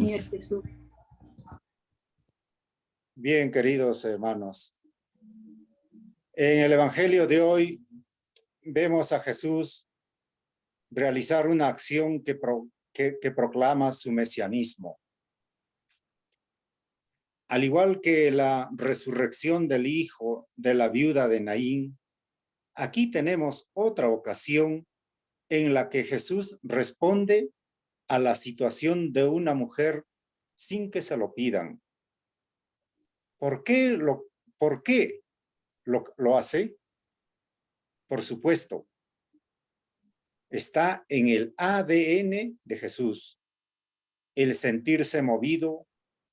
Señor Jesús. Bien, queridos hermanos, en el Evangelio de hoy vemos a Jesús realizar una acción que proclama su mesianismo. Al igual que la resurrección del hijo de la viuda de Naín, aquí tenemos otra ocasión en la que Jesús responde a la situación de una mujer sin que se lo pidan. ¿Por qué lo hace? Por supuesto, está en el ADN de Jesús, el sentirse movido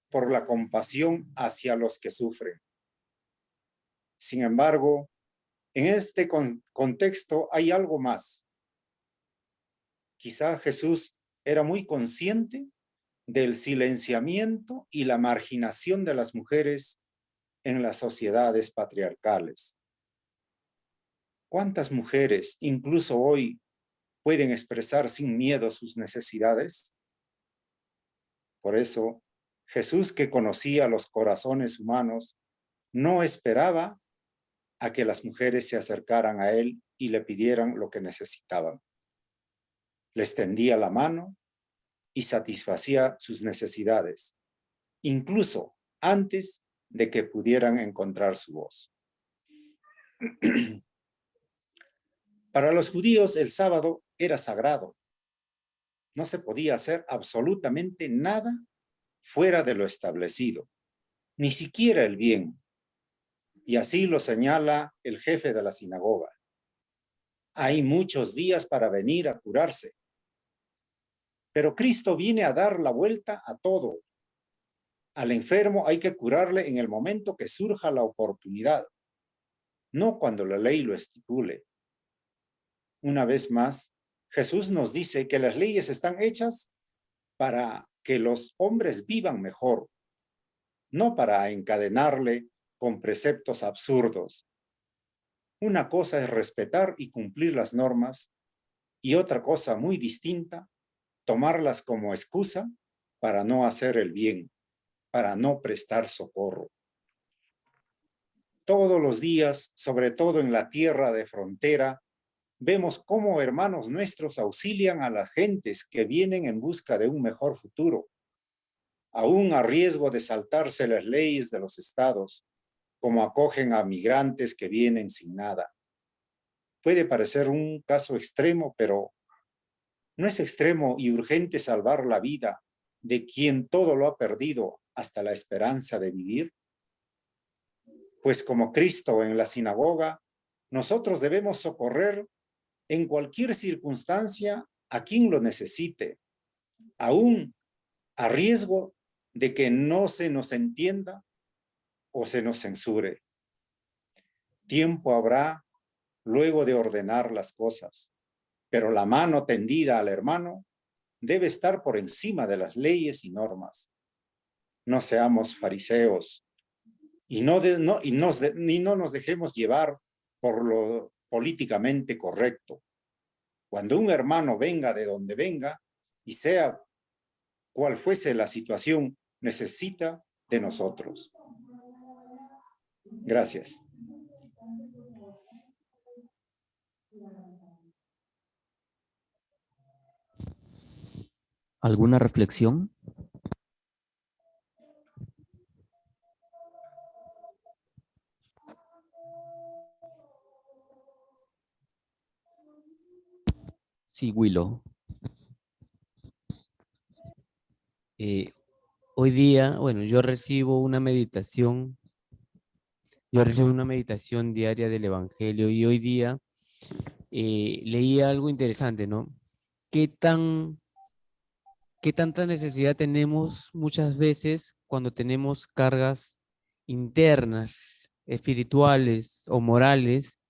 por la compasión hacia los que sufren. Sin embargo, en este contexto hay algo más. Quizá Jesús era muy consciente del silenciamiento y la marginación de las mujeres en las sociedades patriarcales. ¿Cuántas mujeres, incluso hoy, pueden expresar sin miedo sus necesidades? Por eso, Jesús, que conocía los corazones humanos, no esperaba a que las mujeres se acercaran a él y le pidieran lo que necesitaban. Les tendía la mano y satisfacía sus necesidades, incluso antes de que pudieran encontrar su voz. Para los judíos el sábado era sagrado. No se podía hacer absolutamente nada fuera de lo establecido, ni siquiera el bien. Y así lo señala el jefe de la sinagoga. Hay muchos días para venir a curarse. Pero Cristo viene a dar la vuelta a todo. Al enfermo hay que curarle en el momento que surja la oportunidad, no cuando la ley lo estipule. Una vez más, Jesús nos dice que las leyes están hechas para que los hombres vivan mejor, no para encadenarle con preceptos absurdos. Una cosa es respetar y cumplir las normas y otra cosa muy distinta, tomarlas como excusa para no hacer el bien, para no prestar socorro. Todos los días, sobre todo en la tierra de frontera, vemos cómo hermanos nuestros auxilian a las gentes que vienen en busca de un mejor futuro, aún a riesgo de saltarse las leyes de los estados, como acogen a migrantes que vienen sin nada. Puede parecer un caso extremo, pero ¿no es extremo y urgente salvar la vida de quien todo lo ha perdido hasta la esperanza de vivir? Pues como Cristo en la sinagoga, nosotros debemos socorrer en cualquier circunstancia a quien lo necesite, aún a riesgo de que no se nos entienda o se nos censure. Tiempo habrá luego de ordenar las cosas, pero la mano tendida al hermano debe estar por encima de las leyes y normas. No seamos fariseos y no nos dejemos llevar por lo políticamente correcto. Cuando un hermano venga de donde venga y sea cual fuese la situación, necesita de nosotros. Gracias. ¿Alguna reflexión? Sí, Willow. Hoy día, bueno, yo recibo una meditación diaria del Evangelio y hoy día leí algo interesante, ¿no? ¿Qué tanta necesidad tenemos muchas veces cuando tenemos cargas internas, espirituales o morales,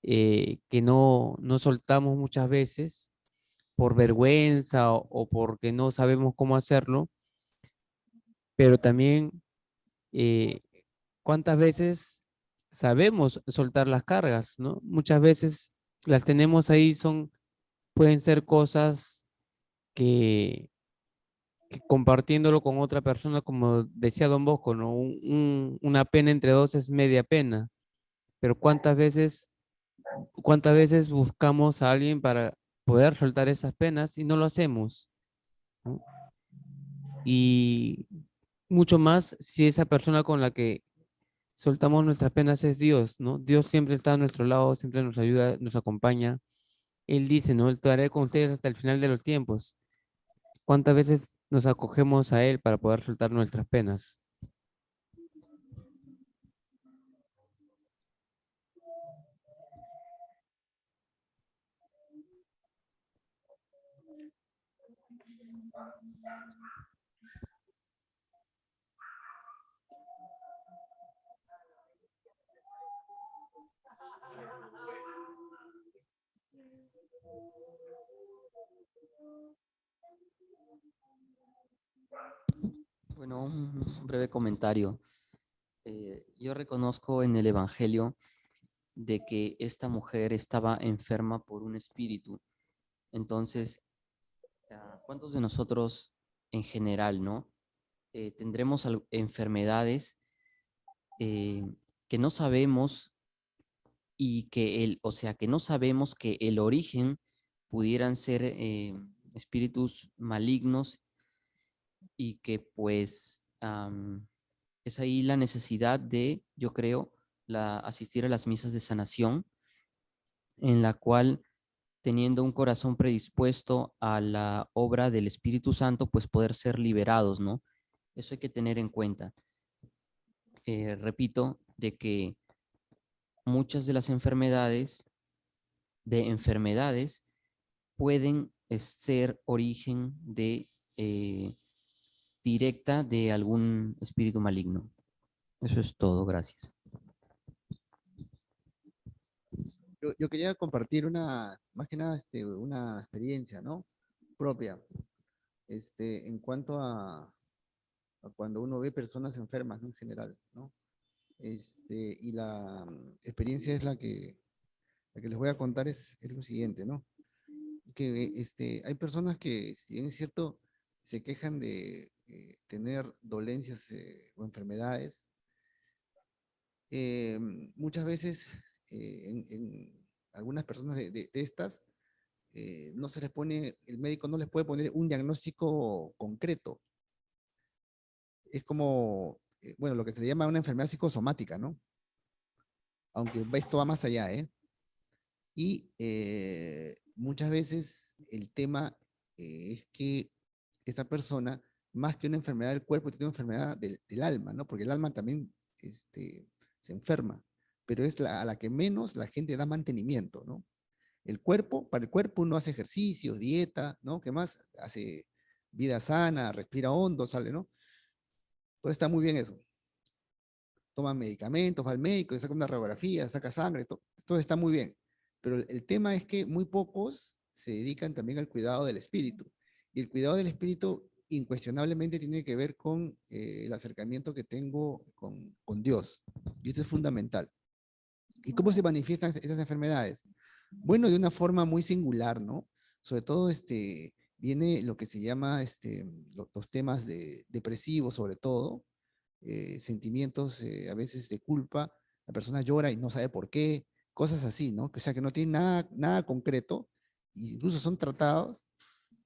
que no soltamos muchas veces por vergüenza o porque no sabemos cómo hacerlo, pero también cuántas veces sabemos soltar las cargas, ¿no? Muchas veces las tenemos ahí, pueden ser cosas que que compartiéndolo con otra persona, como decía Don Bosco, ¿no? Una pena entre dos es media pena, pero cuántas veces buscamos a alguien para poder soltar esas penas y no lo hacemos, ¿no? Y mucho más si esa persona con la que soltamos nuestras penas es Dios, ¿no? Dios siempre está a nuestro lado, siempre nos ayuda, nos acompaña. Él dice, ¿no? Estaré con ustedes hasta el final de los tiempos. ¿Cuántas veces nos acogemos a Él para poder soltar nuestras penas? Bueno, un breve comentario. Yo reconozco en el Evangelio de que esta mujer estaba enferma por un espíritu. Entonces, ¿cuántos de nosotros en general, no? Tendremos enfermedades eh, que no sabemos y que o sea, que no sabemos que el origen pudieran ser espíritus malignos y que pues es ahí la necesidad de, yo creo, asistir a las misas de sanación, en la cual teniendo un corazón predispuesto a la obra del Espíritu Santo, pues poder ser liberados, ¿no? Eso hay que tener en cuenta. Repito, de que muchas de las enfermedades pueden ser origen de directa de algún espíritu maligno. Eso es todo, gracias. Yo quería compartir más que nada, una experiencia, ¿no? Propia, en cuanto a cuando uno ve personas enfermas, ¿no? En general, ¿no? Y la experiencia es la que les voy a contar es lo siguiente, ¿no? Que hay personas que, si bien es cierto, se quejan de tener dolencias o enfermedades, eh, muchas veces en algunas personas de estas, no se les pone, el médico no les puede poner un diagnóstico concreto. Es como, bueno, lo que se le llama una enfermedad psicosomática, ¿no? Aunque esto va más allá, ¿eh? Y muchas veces el tema es que esta persona, más que una enfermedad del cuerpo, tiene una enfermedad del alma, ¿no? Porque el alma también se enferma, pero es a la que menos la gente da mantenimiento, ¿no? El cuerpo, para el cuerpo uno hace ejercicios, dieta, ¿no? ¿Qué más? Hace vida sana, respira hondo, sale, ¿no? Todo está muy bien eso. Toma medicamentos, va al médico, saca una radiografía, saca sangre, todo está muy bien. Pero el tema es que muy pocos se dedican también al cuidado del espíritu. Y el cuidado del espíritu incuestionablemente tiene que ver con el acercamiento que tengo con Dios. Y esto es fundamental. ¿Y cómo se manifiestan esas enfermedades? Bueno, de una forma muy singular, ¿no? Sobre todo viene lo que se llama los temas depresivos, sobre todo, sentimientos a veces de culpa, la persona llora y no sabe por qué, cosas así, ¿no? O sea, que no tienen nada concreto, incluso son tratados,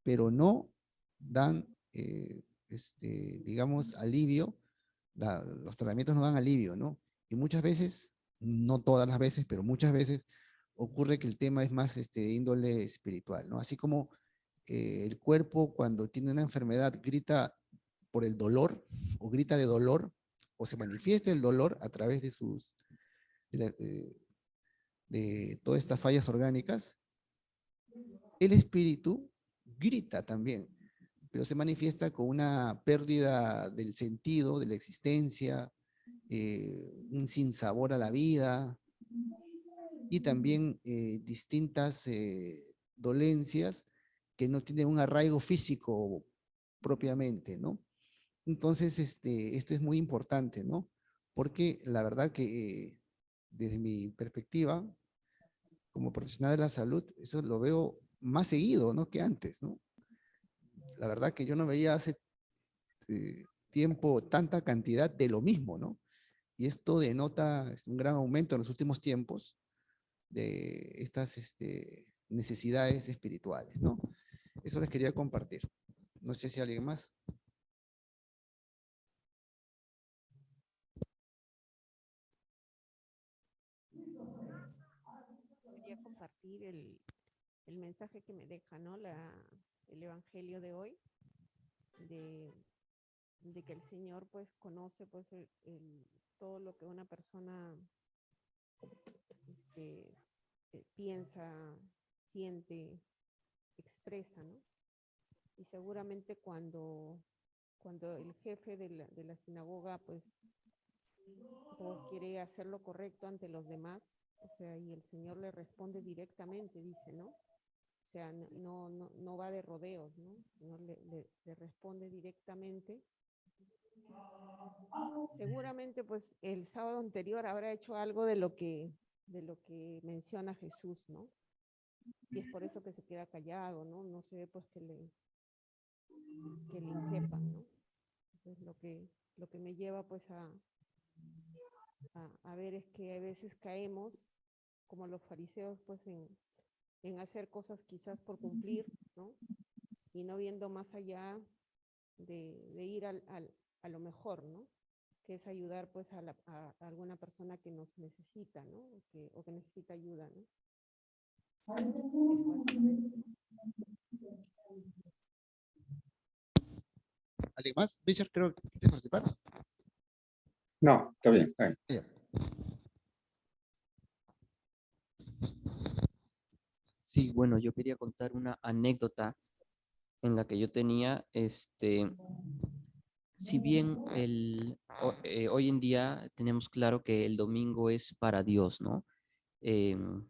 pero no dan, digamos, alivio, los tratamientos no dan alivio, ¿no? Y muchas veces, no todas las veces, pero muchas veces ocurre que el tema es más de índole espiritual, ¿no? Así como el cuerpo cuando tiene una enfermedad grita por el dolor o grita de dolor o se manifiesta el dolor a través de todas estas fallas orgánicas, el espíritu grita también, pero se manifiesta con una pérdida del sentido, de la existencia, un sinsabor a la vida y también distintas dolencias que no tienen un arraigo físico propiamente, ¿no? Entonces, esto es muy importante, ¿no? Porque la verdad que desde mi perspectiva, como profesional de la salud, eso lo veo más seguido, ¿no? Que antes, ¿no? La verdad que yo no veía hace tiempo, tanta cantidad de lo mismo, ¿no? Y esto denota un gran aumento en los últimos tiempos de estas necesidades espirituales, ¿no? Eso les quería compartir. No sé si alguien más. Quería compartir el mensaje que me deja, ¿no? El evangelio de hoy, de, de que el Señor pues conoce pues todo lo que una persona este, piensa, siente, expresa, ¿no? Y seguramente cuando el jefe de la sinagoga pues quiere hacer lo correcto ante los demás, o sea, y el Señor le responde directamente, dice, ¿no? O sea, no va de rodeos, ¿no? No le responde directamente. Seguramente, pues, el sábado anterior habrá hecho algo de lo que menciona Jesús, ¿no? Y es por eso que se queda callado, ¿no? No se ve, pues, que le increpan, ¿no? Entonces, lo que me lleva, pues, a ver es que a veces caemos, como los fariseos, pues, en hacer cosas quizás por cumplir, ¿no? Y no viendo más allá de ir a lo mejor, ¿no? Que es ayudar pues a alguna persona que nos necesita, ¿no? O que necesita ayuda, ¿no? Eso básicamente. ¿Alguien más? Richard, creo que quieres participar. No, está bien, está bien. Ya. Sí, bueno, yo quería contar una anécdota en la que yo tenía, si bien hoy en día tenemos claro que el domingo es para Dios, ¿no? Em,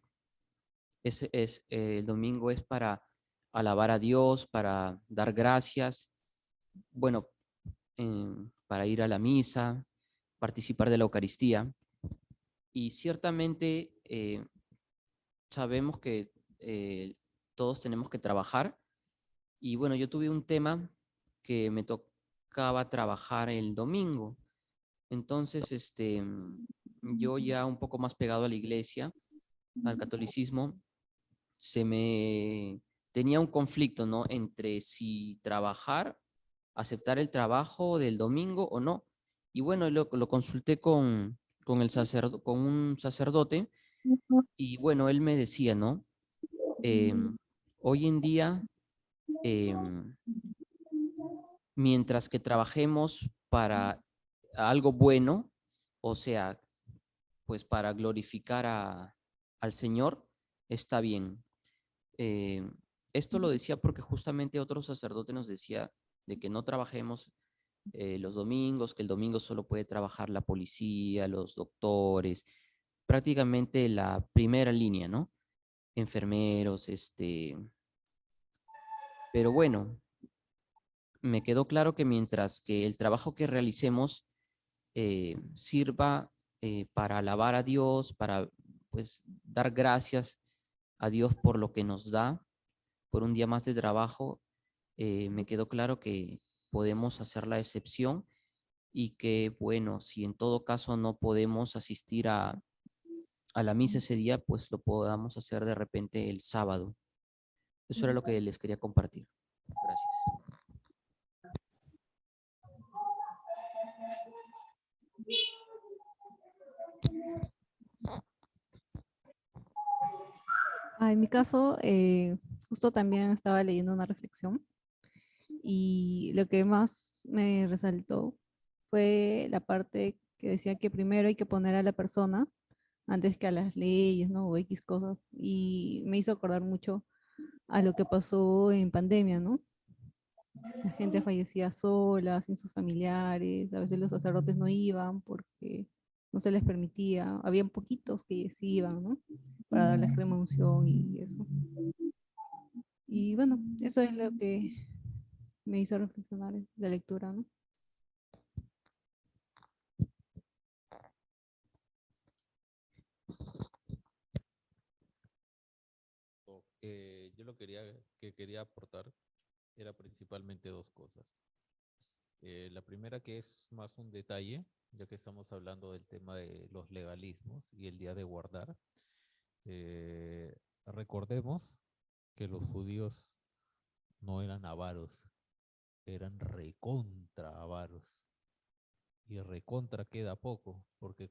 el domingo es para alabar a Dios, para dar gracias, bueno, para ir a la misa, participar de la Eucaristía. Y ciertamente sabemos que todos tenemos que trabajar. Y bueno, yo tuve un tema que me tocaba trabajar el domingo. Entonces, yo ya un poco más pegado a la iglesia, al catolicismo, se me tenía un conflicto, ¿no? Entre si trabajar, aceptar el trabajo del domingo o no. Y bueno, lo consulté con con un sacerdote y bueno, él me decía, ¿no? Hoy en día, em, mientras que trabajemos para algo bueno, o sea, pues para glorificar al Señor, está bien. Eh, Esto lo decía porque justamente otro sacerdote nos decía de que no trabajemos los domingos, que el domingo solo puede trabajar la policía, los doctores, prácticamente la primera línea, ¿no? Enfermeros, pero bueno, me quedó claro que mientras que el trabajo que realicemos sirva para alabar a Dios, para pues dar gracias a Dios por lo que nos da, por un día más de trabajo, me quedó claro que podemos hacer la excepción y que, bueno, si en todo caso no podemos asistir a la misa ese día, pues lo podamos hacer de repente el sábado. Eso era lo que les quería compartir. Gracias. En mi caso, justo también estaba leyendo una reflexión y lo que más me resaltó fue la parte que decía que primero hay que poner a la persona antes que a las leyes, ¿no? O X cosas. Y me hizo acordar mucho a lo que pasó en pandemia, ¿no? La gente fallecía sola, sin sus familiares, a veces los sacerdotes no iban porque no se les permitía, habían poquitos que sí iban, ¿no? Para dar la extrema unción y eso. Y bueno, eso es lo que me hizo reflexionar la lectura, ¿no? Yo lo que quería aportar era principalmente dos cosas. La primera que es más un detalle, ya que estamos hablando del tema de los legalismos y el día de guardar. Eh, recordemos que los judíos no eran avaros, eran recontra avaros. Y recontra queda poco, porque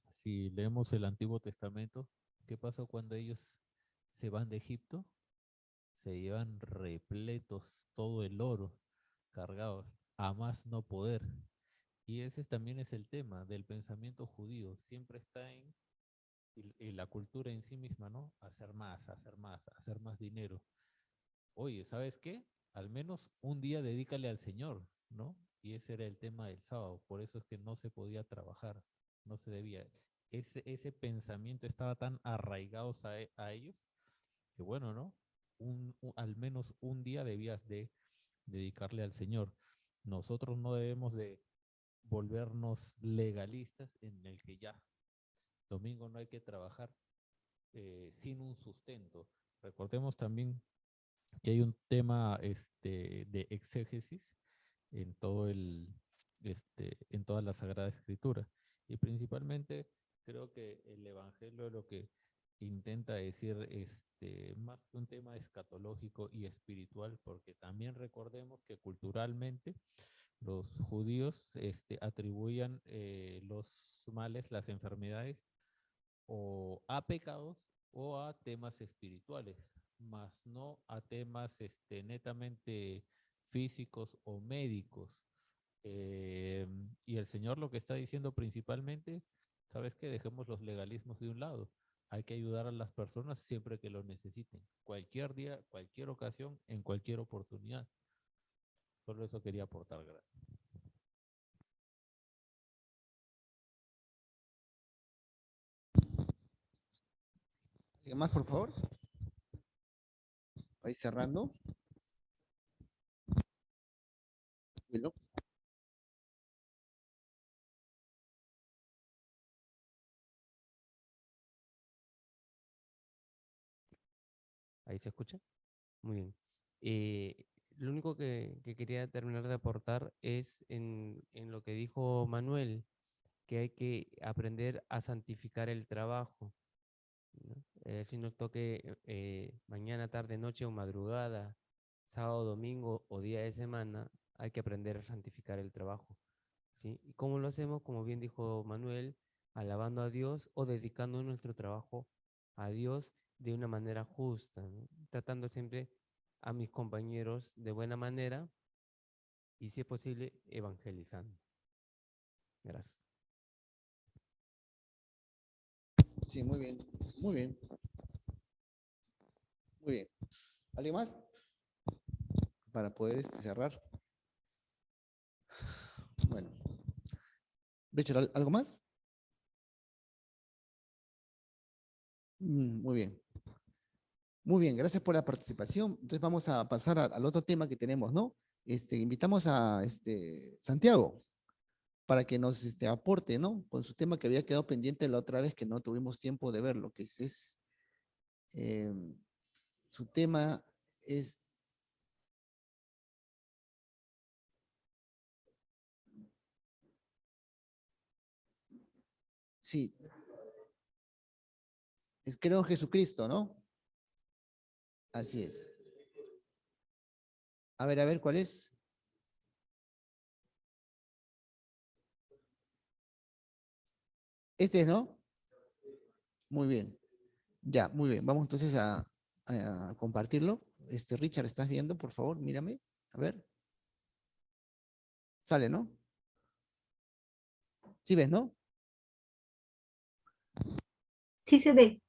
si leemos el Antiguo Testamento, ¿qué pasó cuando ellos se van de Egipto? Se llevan repletos todo el oro, cargados, a más no poder. Y ese también es el tema del pensamiento judío, siempre está y la cultura en sí misma, ¿no? Hacer más, hacer más, hacer más dinero. Oye, ¿sabes qué? Al menos un día dedícale al Señor, ¿no? Y ese era el tema del sábado, por eso es que no se podía trabajar, no se debía. Ese pensamiento estaba tan arraigados a ellos que bueno, ¿no? Al menos un día debías de dedicarle al Señor. Nosotros no debemos de volvernos legalistas en el que ya, domingo no hay que trabajar sin un sustento. Recordemos también que hay un tema de exégesis en en toda la Sagrada Escritura. Y principalmente creo que el Evangelio lo que intenta decir más que un tema escatológico y espiritual, porque también recordemos que culturalmente los judíos atribuían los males, las enfermedades, o a pecados o a temas espirituales, más no a temas netamente físicos o médicos. Y el Señor lo que está diciendo principalmente, ¿sabes qué? Dejemos los legalismos de un lado. Hay que ayudar a las personas siempre que lo necesiten, cualquier día, cualquier ocasión, en cualquier oportunidad. Solo eso quería aportar, gracias. ¿Alguien más, por favor? Ahí cerrando. Willow. ¿Ahí se escucha? Muy bien. Lo único que quería terminar de aportar es en lo que dijo Manuel, que hay que aprender a santificar el trabajo, ¿no? Si nos toque mañana, tarde, noche o madrugada, sábado, domingo o día de semana, hay que aprender a santificar el trabajo, ¿sí? ¿Y cómo lo hacemos? Como bien dijo Manuel, alabando a Dios o dedicando nuestro trabajo a Dios de una manera justa, ¿no? Tratando siempre a mis compañeros de buena manera y, si es posible, evangelizando. Gracias. Sí, muy bien. Muy bien. Muy bien. ¿Alguien más? Para poder cerrar. Bueno. Richard, ¿algo más? Muy bien. Muy bien, gracias por la participación. Entonces vamos a pasar al otro tema que tenemos, ¿no? Invitamos a Santiago para que nos aporte, ¿no? Con su tema que había quedado pendiente la otra vez que no tuvimos tiempo de verlo, que eh, su tema es sí, es creo en Jesucristo, ¿no? Así es. A ver, ¿cuál es? Este es, ¿no? Muy bien. Ya, muy bien. Vamos entonces a compartirlo. Richard, ¿estás viendo? Por favor, mírame. A ver. Sale, ¿no? Sí ves, ¿no? Sí se ve.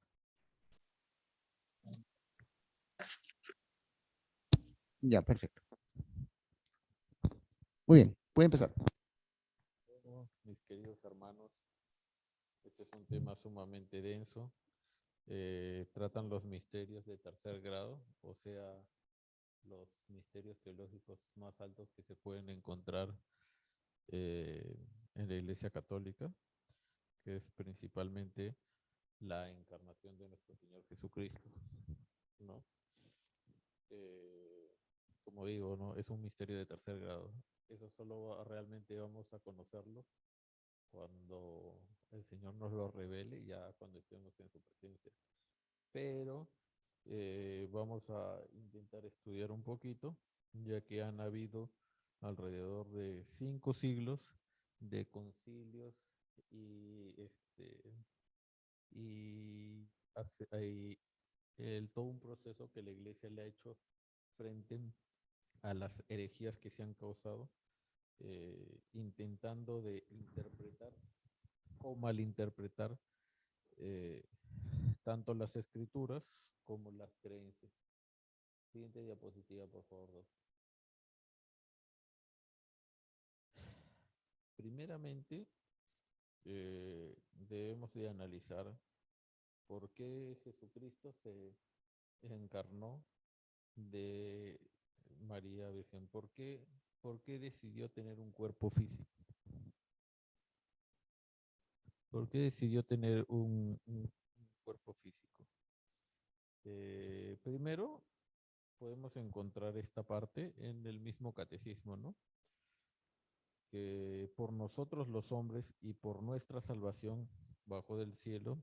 Ya, perfecto. Muy bien, puede empezar. Bueno, mis queridos hermanos, este es un tema sumamente denso. Tratan los misterios de tercer grado, o sea, los misterios teológicos más altos que se pueden encontrar en la Iglesia Católica, que es principalmente la encarnación de nuestro Señor Jesucristo, ¿no? como digo, ¿no? Es un misterio de tercer grado. Eso realmente vamos a conocerlo cuando el Señor nos lo revele, ya cuando estemos en su presencia. Pero vamos a intentar estudiar un poquito, ya que han habido alrededor de 5 siglos de concilios y y, todo un proceso que la iglesia le ha hecho frente a las herejías que se han causado, intentando de interpretar o malinterpretar eh, tanto las escrituras como las creencias. Siguiente diapositiva, por favor, Doc. Primeramente, debemos de analizar por qué Jesucristo se encarnó de María Virgen. Por qué decidió tener un cuerpo físico? ¿Por qué decidió tener un cuerpo físico? Primero, podemos encontrar esta parte en el mismo catecismo, ¿no? Que por nosotros los hombres y por nuestra salvación bajo del cielo,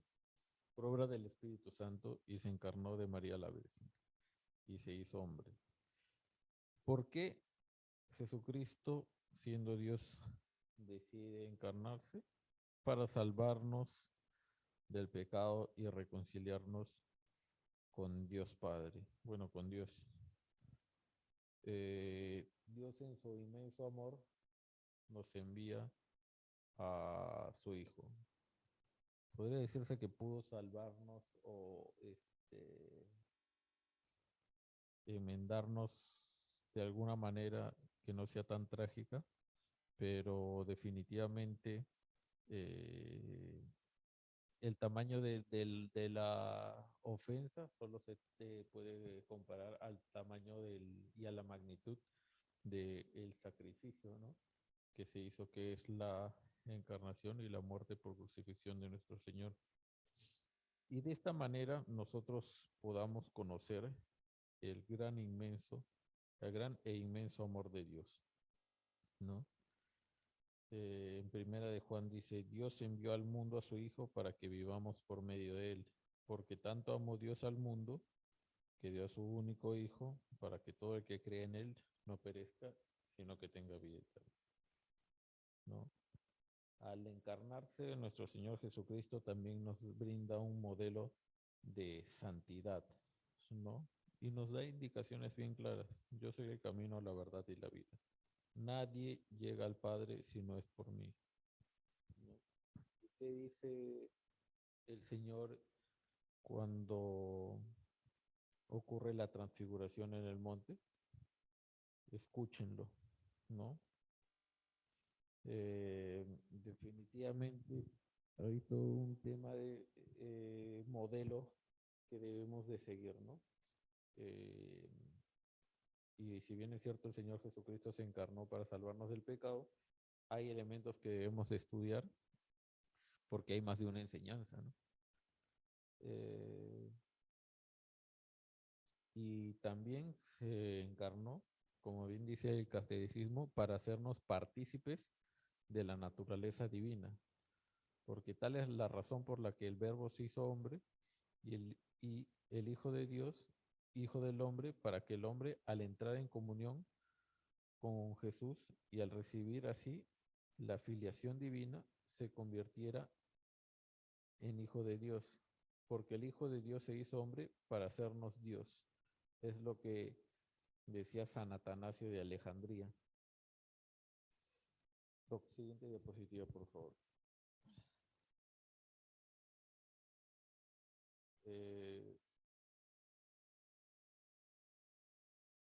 por obra del Espíritu Santo, y se encarnó de María la Virgen y se hizo hombre. ¿Por qué Jesucristo, siendo Dios, decide encarnarse? Para salvarnos del pecado y reconciliarnos con Dios Padre, bueno, con Dios. Dios en su inmenso amor nos envía a su Hijo. Podría decirse que pudo salvarnos o enmendarnos de alguna manera que no sea tan trágica, pero definitivamente el tamaño de la ofensa solo se puede comparar al tamaño y a la magnitud del sacrificio, ¿no? Que se hizo, que es la encarnación y la muerte por crucifixión de nuestro Señor. Y de esta manera nosotros podamos conocer el gran e inmenso amor de Dios, ¿no? En primera de Juan dice, Dios envió al mundo a su Hijo para que vivamos por medio de él, porque tanto amó Dios al mundo que dio a su único Hijo para que todo el que cree en él no perezca, sino que tenga vida eterna, ¿no? Al encarnarse, nuestro Señor Jesucristo también nos brinda un modelo de santidad, ¿no? Y nos da indicaciones bien claras. Yo soy el camino, la verdad y la vida. Nadie llega al Padre si no es por mí, ¿no? ¿Qué dice el Señor cuando ocurre la transfiguración en el monte? Escúchenlo, ¿no? Definitivamente hay todo un tema de modelo que debemos de seguir, ¿no? Eh, y si bien es cierto, el Señor Jesucristo se encarnó para salvarnos del pecado, hay elementos que debemos de estudiar porque hay más de una enseñanza, ¿no? Y también se encarnó, como bien dice el catecismo, para hacernos partícipes de la naturaleza divina, porque tal es la razón por la que el Verbo se hizo hombre y el Hijo de Dios, Hijo del hombre, para que el hombre, al entrar en comunión con Jesús y al recibir así la filiación divina, se convirtiera en Hijo de Dios, porque el Hijo de Dios se hizo hombre para hacernos Dios. Es lo que decía San Atanasio de Alejandría. Siguiente diapositiva, por favor.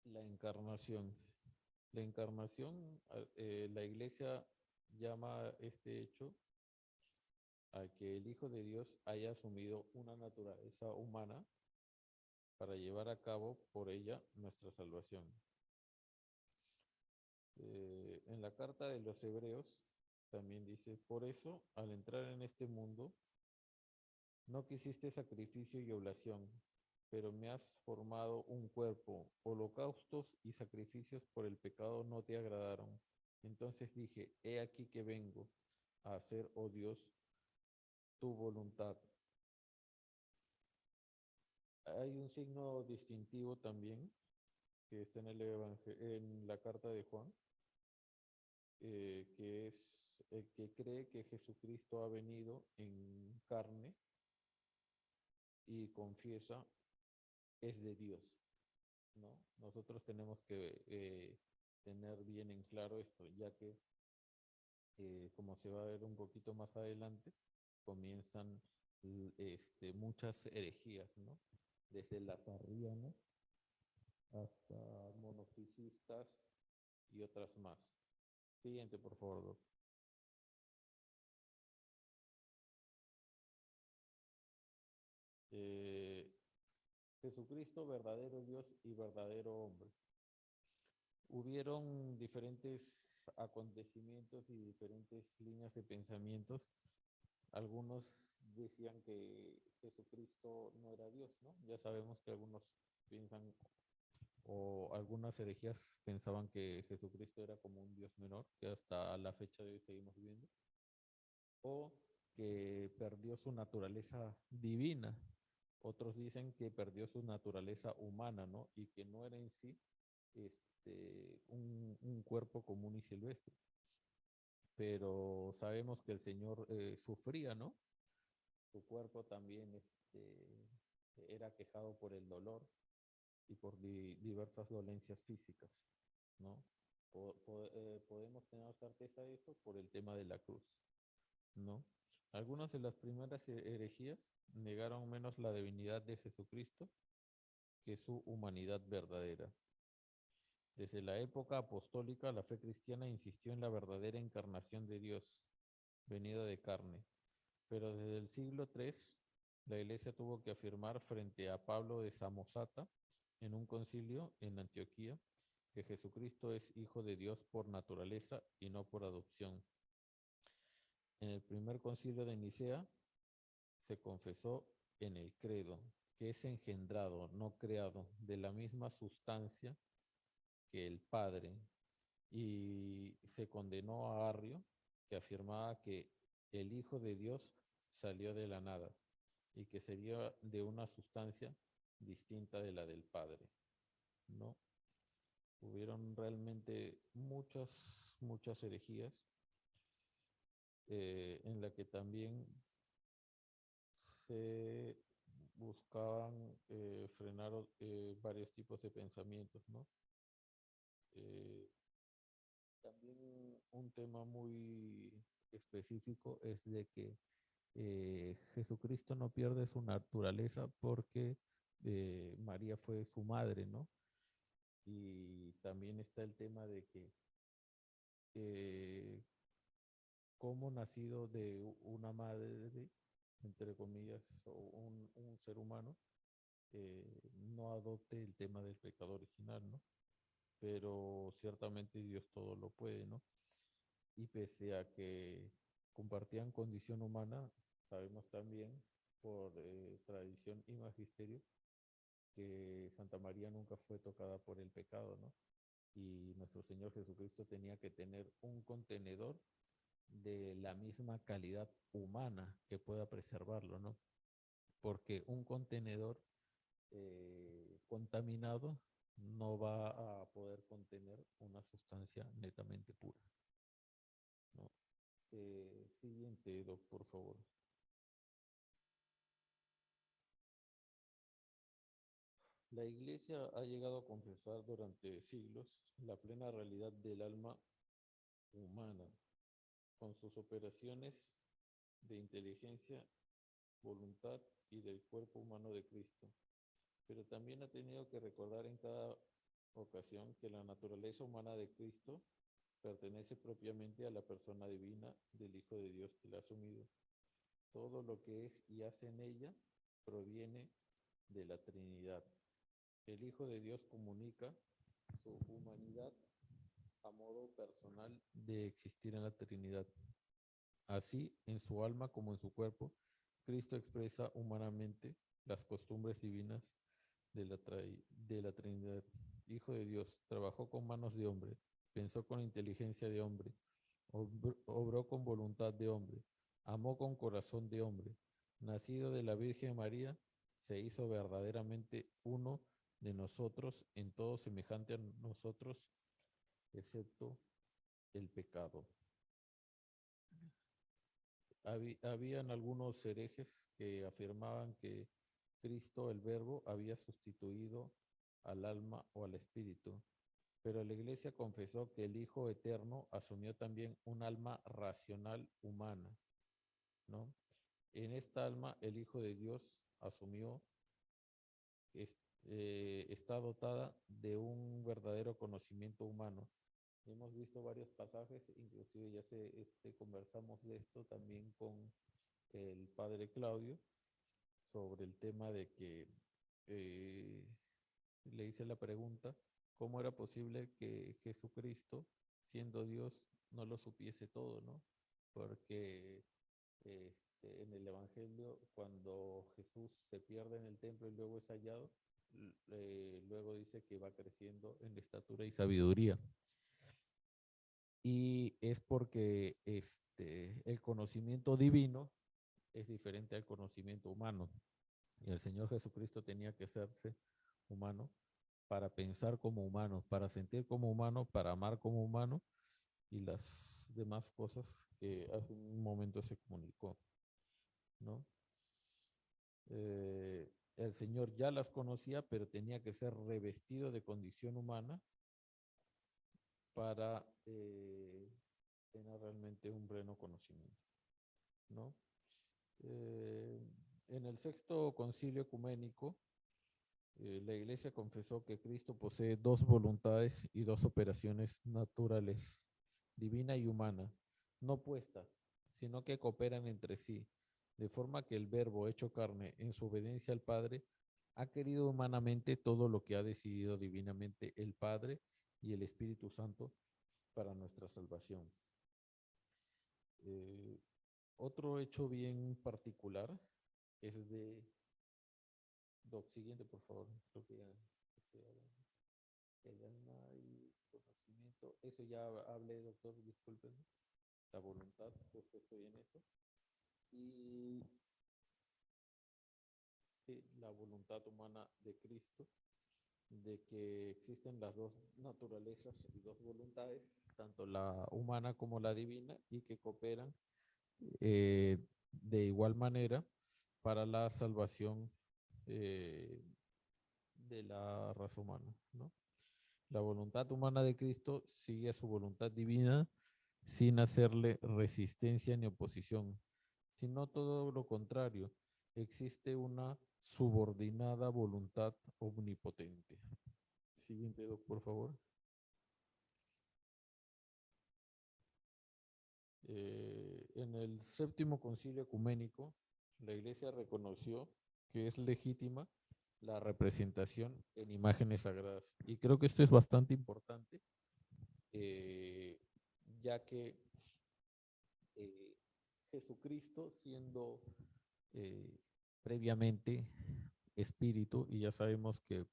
La encarnación. La encarnación, la iglesia llama este hecho a que el Hijo de Dios haya asumido una naturaleza humana para llevar a cabo por ella nuestra salvación. En la carta de los Hebreos también dice, por eso, al entrar en este mundo, no quisiste sacrificio y oblación, pero me has formado un cuerpo. Holocaustos y sacrificios por el pecado no te agradaron. Entonces dije, he aquí que vengo a hacer, oh Dios, tu voluntad. Hay un signo distintivo también que está en en la carta de Juan, que es el que cree que Jesucristo ha venido en carne y confiesa es de Dios, ¿no? Nosotros tenemos que tener bien en claro esto, ya que como se va a ver un poquito más adelante, comienzan muchas herejías, ¿no? Desde las arrianas hasta monofisistas y otras más. Siguiente, por favor, Doc. Eh, Jesucristo, verdadero Dios y verdadero hombre. Hubieron diferentes acontecimientos y diferentes líneas de pensamientos. Algunos decían que Jesucristo no era Dios, ¿no? Ya sabemos que algunos piensan, o algunas herejías pensaban que Jesucristo era como un Dios menor, que hasta la fecha de hoy seguimos viendo, o que perdió su naturaleza divina. Otros dicen que perdió su naturaleza humana, ¿no? Y que no era en sí un cuerpo común y silvestre. Pero sabemos que el Señor sufría, ¿no? Su cuerpo también era quejado por el dolor y por diversas dolencias físicas, ¿no? Podemos tener certeza de eso por el tema de la cruz, ¿no? Algunas de las primeras herejías negaron menos la divinidad de Jesucristo que su humanidad verdadera. Desde la época apostólica, la fe cristiana insistió en la verdadera encarnación de Dios, venido de carne. Pero desde el siglo III, la Iglesia tuvo que afirmar frente a Pablo de Samosata, en un concilio en Antioquía, que Jesucristo es Hijo de Dios por naturaleza y no por adopción. En el primer concilio de Nicea se confesó en el credo que es engendrado, no creado, de la misma sustancia que el Padre, y se condenó a Arrio, que afirmaba que el Hijo de Dios salió de la nada y que sería de una sustancia distinta de la del Padre, ¿no? Hubieron realmente muchas herejías en la que también se buscaban frenar varios tipos de pensamientos, ¿no? También un tema muy específico es de que Jesucristo no pierde su naturaleza porque María fue su madre, ¿no? Y también está el tema de que eh, como nacido de una madre, entre comillas, o un ser humano, no adopte el tema del pecado original, ¿no? Pero ciertamente Dios todo lo puede, ¿no? Y pese a que compartían condición humana, sabemos también por tradición y magisterio que Santa María nunca fue tocada por el pecado, ¿no? Y nuestro Señor Jesucristo tenía que tener un contenedor de la misma calidad humana que pueda preservarlo, ¿no? Porque un contenedor contaminado no va a poder contener una sustancia netamente pura, ¿no? Siguiente, Doc, por favor. La Iglesia ha llegado a confesar durante siglos la plena realidad del alma humana, con sus operaciones de inteligencia, voluntad y del cuerpo humano de Cristo. Pero también ha tenido que recordar en cada ocasión que la naturaleza humana de Cristo pertenece propiamente a la persona divina del Hijo de Dios que la ha asumido. Todo lo que es y hace en ella proviene de la Trinidad. El Hijo de Dios comunica su humanidad a modo personal de existir en la Trinidad. Así, en su alma como en su cuerpo, Cristo expresa humanamente las costumbres divinas de la Trinidad, Hijo de Dios, trabajó con manos de hombre, pensó con inteligencia de hombre, obró con voluntad de hombre, amó con corazón de hombre, nacido de la Virgen María, se hizo verdaderamente uno de nosotros, en todo semejante a nosotros, excepto el pecado. Habían algunos herejes que afirmaban que Cristo, el Verbo, había sustituido al alma o al espíritu, pero la Iglesia confesó que el Hijo Eterno asumió también un alma racional humana, ¿no? En esta alma, el Hijo de Dios asumió, está dotada de un verdadero conocimiento humano. Hemos visto varios pasajes, inclusive ya conversamos de esto también con el padre Claudio, sobre el tema de que le hice la pregunta, ¿cómo era posible que Jesucristo, siendo Dios, no lo supiese todo, ¿no? Porque en el Evangelio, cuando Jesús se pierde en el templo y luego es hallado, luego dice que va creciendo en estatura y sabiduría. Y es porque el conocimiento divino es diferente al conocimiento humano. Y el Señor Jesucristo tenía que hacerse humano para pensar como humano, para sentir como humano, para amar como humano y las demás cosas que hace un momento se comunicó, ¿no? El Señor ya las conocía, pero tenía que ser revestido de condición humana para tener realmente un pleno conocimiento, ¿no? En el sexto concilio ecuménico, la Iglesia confesó que Cristo posee dos voluntades y dos operaciones naturales, divina y humana, no opuestas, sino que cooperan entre sí, de forma que el Verbo hecho carne en su obediencia al Padre ha querido humanamente todo lo que ha decidido divinamente el Padre y el Espíritu Santo para nuestra salvación. Otro hecho bien particular es de... Doc, siguiente, por favor. Creo que ya estoy hablando. El alma y conocimiento. Eso ya hablé, doctor, discúlpenme. La voluntad, justo estoy en eso. Y sí, la voluntad humana de Cristo, de que existen las dos naturalezas y dos voluntades, tanto la humana como la divina, y que cooperan de igual manera para la salvación de la raza humana, ¿no? La voluntad humana de Cristo sigue a su voluntad divina sin hacerle resistencia ni oposición, sino todo lo contrario, existe una subordinada voluntad omnipotente. Siguiente, doc, por favor. En el séptimo concilio ecuménico, la Iglesia reconoció que es legítima la representación en imágenes sagradas. Y creo que esto es bastante importante, ya que Jesucristo, siendo previamente espíritu, y ya sabemos que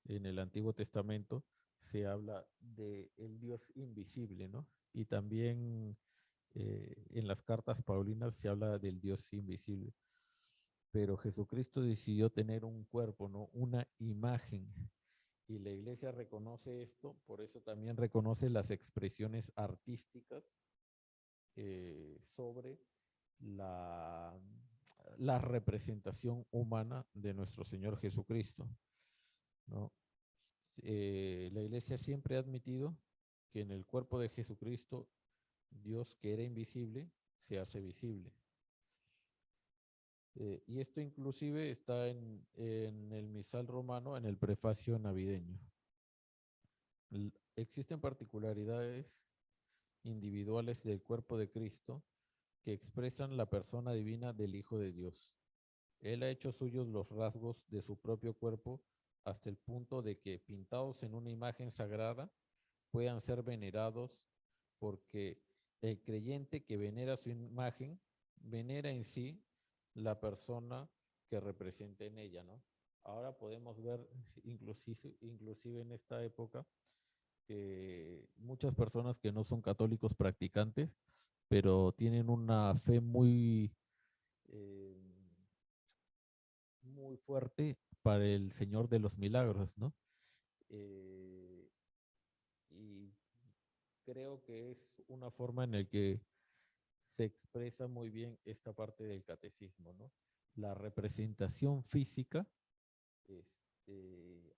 en el Antiguo Testamento se habla de el Dios invisible, ¿no? Y también en las cartas paulinas se habla del Dios invisible. Pero Jesucristo decidió tener un cuerpo, ¿no? Una imagen. Y la Iglesia reconoce esto, por eso también reconoce las expresiones artísticas sobre la representación humana de nuestro Señor Jesucristo, ¿no? La Iglesia siempre ha admitido que en el cuerpo de Jesucristo, Dios, que era invisible, se hace visible. Y esto inclusive está en el misal romano, en el prefacio navideño. Existen particularidades individuales del cuerpo de Cristo que expresan la persona divina del Hijo de Dios. Él ha hecho suyos los rasgos de su propio cuerpo hasta el punto de que, pintados en una imagen sagrada, puedan ser venerados, porque el creyente que venera su imagen, venera en sí la persona que representa en ella, ¿no? Ahora podemos ver, inclusive en esta época, que muchas personas que no son católicos practicantes, pero tienen una fe eh, muy fuerte para el Señor de los Milagros, ¿no? Eh, y creo que es una forma en la que se expresa muy bien esta parte del catecismo, ¿no? La representación física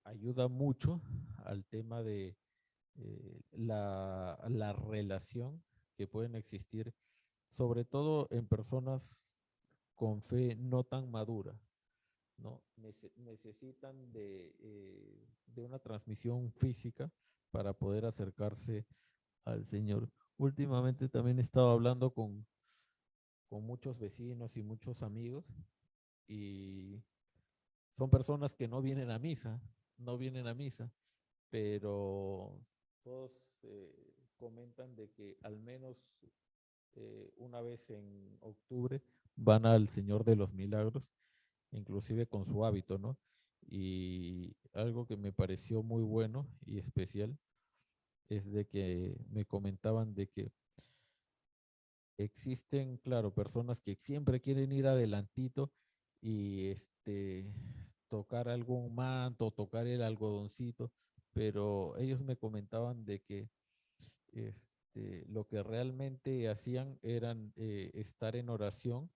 ayuda mucho al tema de la relación que pueden existir, sobre todo en personas con fe no tan madura, ¿no? Necesitan de una transmisión física para poder acercarse al Señor. Últimamente también he estado hablando con muchos vecinos y muchos amigos y son personas que no vienen a misa, no vienen a misa, pero todos comentan de que al menos una vez en octubre van al Señor de los Milagros, inclusive con su hábito, ¿no? Y algo que me pareció muy bueno y especial es de que me comentaban de que existen, claro, personas que siempre quieren ir adelantito y tocar algún manto, tocar el algodoncito, pero ellos me comentaban de que lo que realmente hacían eran estar en oración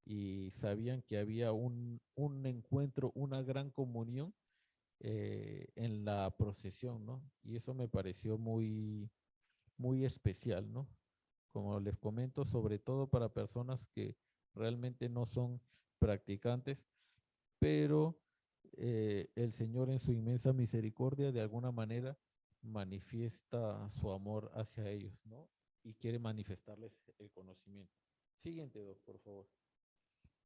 y sabían que había un encuentro, una gran comunión en la procesión, ¿no? Y eso me pareció muy especial, ¿no? Como les comento, sobre todo para personas que realmente no son practicantes, pero el Señor en su inmensa misericordia de alguna manera manifiesta su amor hacia ellos, ¿no? Y quiere manifestarles el conocimiento. Siguiente, Doc, por favor.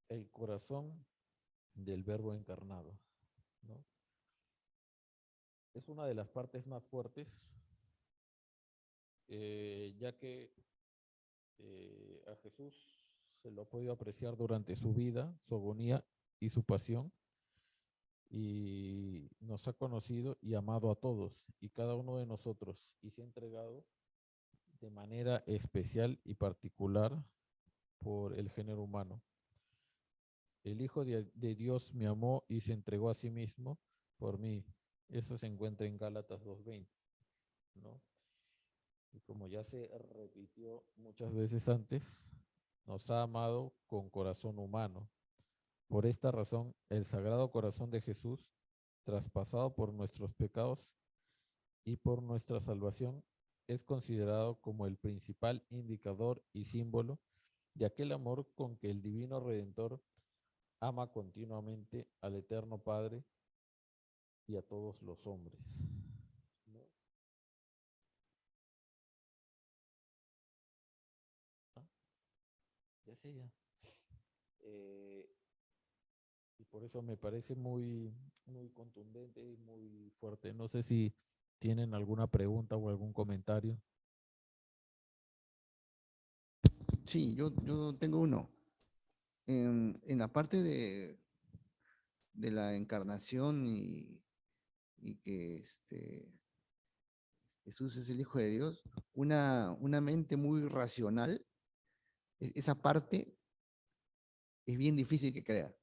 El corazón del Verbo encarnado, ¿no? Es una de las partes más fuertes, ya que a Jesús se lo ha podido apreciar durante su vida, su agonía y su pasión, y nos ha conocido y amado a todos y cada uno de nosotros, y se ha entregado de manera especial y particular por el género humano. El Hijo de Dios me amó y se entregó a sí mismo por mí. Eso se encuentra en Gálatas 2:20, ¿no? Y como ya se repitió muchas veces antes, nos ha amado con corazón humano. Por esta razón, el Sagrado Corazón de Jesús, traspasado por nuestros pecados y por nuestra salvación, es considerado como el principal indicador y símbolo de aquel amor con que el Divino Redentor ama continuamente al Eterno Padre y a todos los hombres, ¿no? Ah, ya sé, ya. Y por eso me parece muy contundente y muy fuerte. No sé si tienen alguna pregunta o algún comentario. Sí, yo tengo uno. En la parte de la encarnación y que Jesús es el Hijo de Dios, una mente muy racional, esa parte es bien difícil que crea.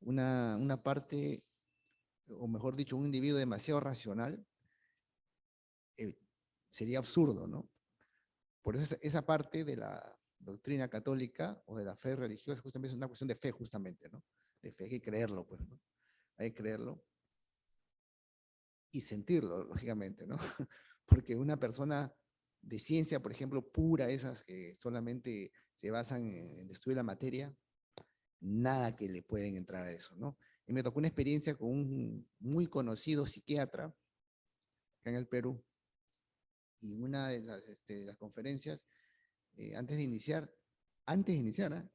Una parte, o mejor dicho, un individuo demasiado racional, eh, sería absurdo, ¿no? Por eso esa parte de la doctrina católica o de la fe religiosa justamente es una cuestión de fe, justamente, ¿no? De fe, hay que creerlo, pues, ¿no? Hay que creerlo y sentirlo, lógicamente, ¿no? Porque una persona de ciencia, por ejemplo, pura, esas que solamente se basan en el estudio de la materia, nada que le pueden entrar a eso, ¿no? Y me tocó una experiencia con un muy conocido psiquiatra acá en el Perú, y en una de las conferencias, antes de iniciar, ¿eh?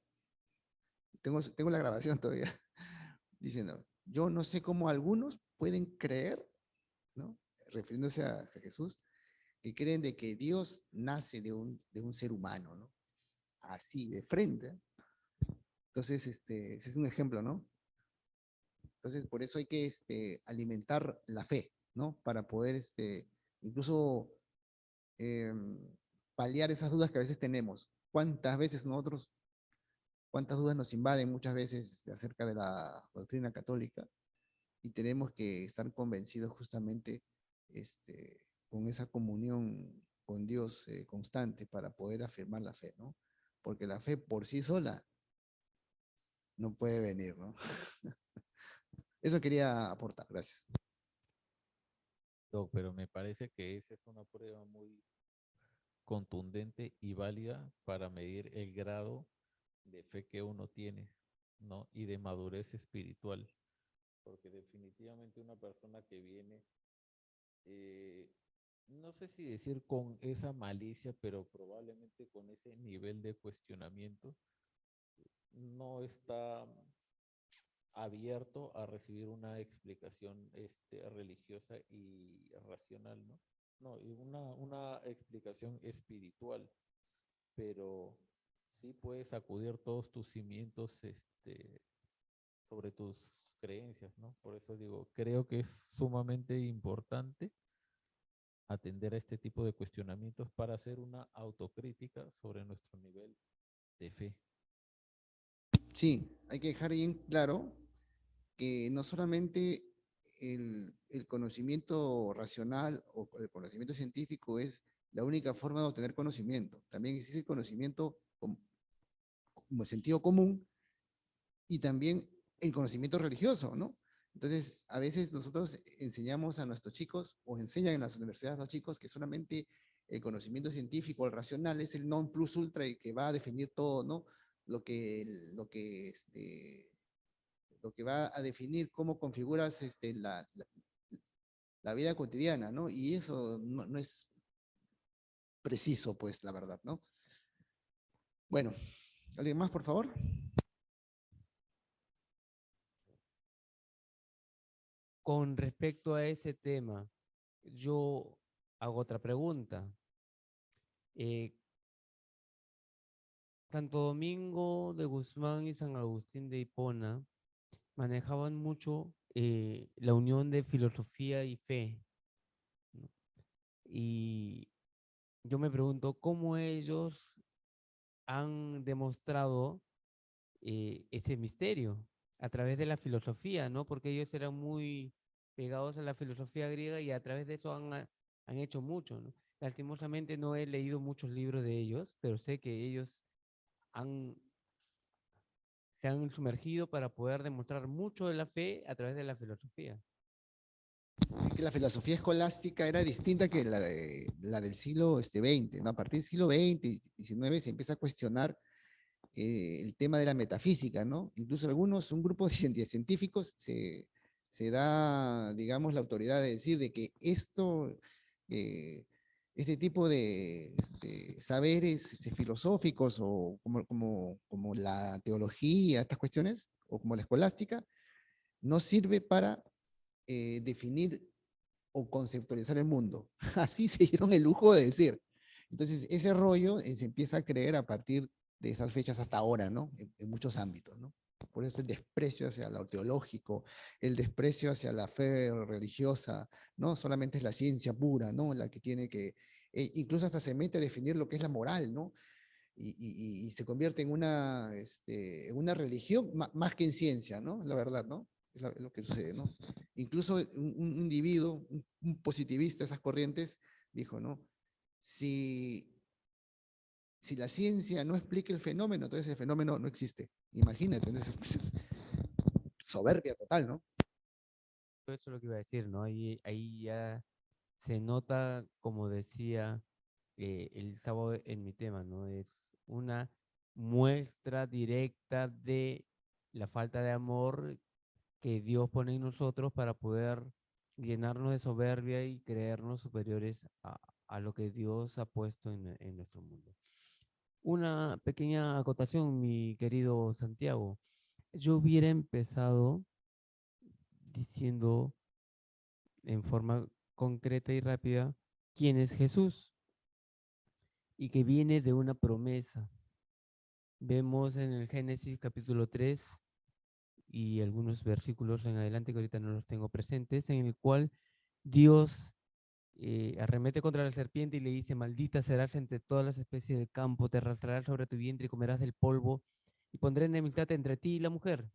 Tengo la grabación todavía, diciendo, yo no sé cómo algunos pueden creer, ¿no? Refiriéndose a Jesús, que creen de que Dios nace de un ser humano, ¿no? Así, de frente. Entonces, ese es un ejemplo, ¿no? Entonces, por eso hay que alimentar la fe, ¿no? Para poder incluso paliar esas dudas que a veces tenemos. ¿Cuántas veces nosotros, cuántas dudas nos invaden muchas veces acerca de la doctrina católica? Y tenemos que estar convencidos justamente con esa comunión con Dios constante para poder afirmar la fe, ¿no? Porque la fe por sí sola no puede venir, ¿no? Eso quería aportar, gracias. Doc, pero me parece que esa es una prueba muy contundente y válida para medir el grado de fe que uno tiene, ¿no? Y de madurez espiritual. Porque definitivamente una persona que viene, eh, no sé si decir con esa malicia, pero probablemente con ese nivel de cuestionamiento, no está abierto a recibir una explicación religiosa y racional, ¿no? No, y una explicación espiritual, pero sí puedes sacudir todos tus cimientos sobre tus creencias, ¿no? Por eso digo, creo que es sumamente importante atender a este tipo de cuestionamientos para hacer una autocrítica sobre nuestro nivel de fe. Sí, hay que dejar bien claro que no solamente el conocimiento racional o el conocimiento científico es la única forma de obtener conocimiento. También existe el conocimiento como sentido común y también el conocimiento religioso, ¿no? Entonces, a veces nosotros enseñamos a nuestros chicos o enseñan en las universidades a los chicos que solamente el conocimiento científico, el racional, es el non plus ultra y que va a definir todo, ¿no? Lo que va a definir cómo configuras la vida cotidiana, ¿no? Y eso no es preciso, pues, la verdad, ¿no? Bueno, ¿alguien más, por favor? Con respecto a ese tema, yo hago otra pregunta. Santo Domingo de Guzmán y San Agustín de Hipona manejaban mucho la unión de filosofía y fe, ¿no? Y yo me pregunto cómo ellos han demostrado ese misterio a través de la filosofía, ¿no? Porque ellos eran muy pegados a la filosofía griega y a través de eso han hecho mucho, ¿no? Lastimosamente no he leído muchos libros de ellos, pero sé que ellos han, se han sumergido para poder demostrar mucho de la fe a través de la filosofía. Que la filosofía escolástica era distinta que la del siglo XX, ¿no? A partir del siglo XX y XIX se empieza a cuestionar el tema de la metafísica, ¿no? Incluso un grupo de científicos se da, digamos, la autoridad de decir de que este tipo de saberes filosóficos o como la teología, estas cuestiones, o como la escolástica, no sirve para definir o conceptualizar el mundo. Así se dieron el lujo de decir. Entonces, ese rollo se empieza a creer a partir de esas fechas hasta ahora, ¿no? En muchos ámbitos, ¿no? Por eso el desprecio hacia lo teológico, el desprecio hacia la fe religiosa, ¿no? Solamente es la ciencia pura, ¿no? La que tiene que, incluso hasta se mete a definir lo que es la moral, ¿no? Y se convierte en una religión más que en ciencia, ¿no? La verdad, ¿no? Es lo que sucede, ¿no? Incluso un individuo, un positivista de esas corrientes, dijo, ¿no? Si la ciencia no explica el fenómeno, entonces el fenómeno no existe. Imagínate, entonces, soberbia total, ¿no? Eso es lo que iba a decir, ¿no? Ahí ya se nota, como decía el sábado en mi tema, ¿no? Es una muestra directa de la falta de amor que Dios pone en nosotros para poder llenarnos de soberbia y creernos superiores a lo que Dios ha puesto en nuestro mundo. Una pequeña acotación, mi querido Santiago. Yo hubiera empezado diciendo en forma concreta y rápida quién es Jesús y que viene de una promesa. Vemos en el Génesis capítulo 3 y algunos versículos en adelante que ahorita no los tengo presentes, en el cual Dios arremete contra la serpiente y le dice: maldita serás entre todas las especies del campo, te arrastrarás sobre tu vientre y comerás del polvo, y pondré enemistad entre ti y la mujer,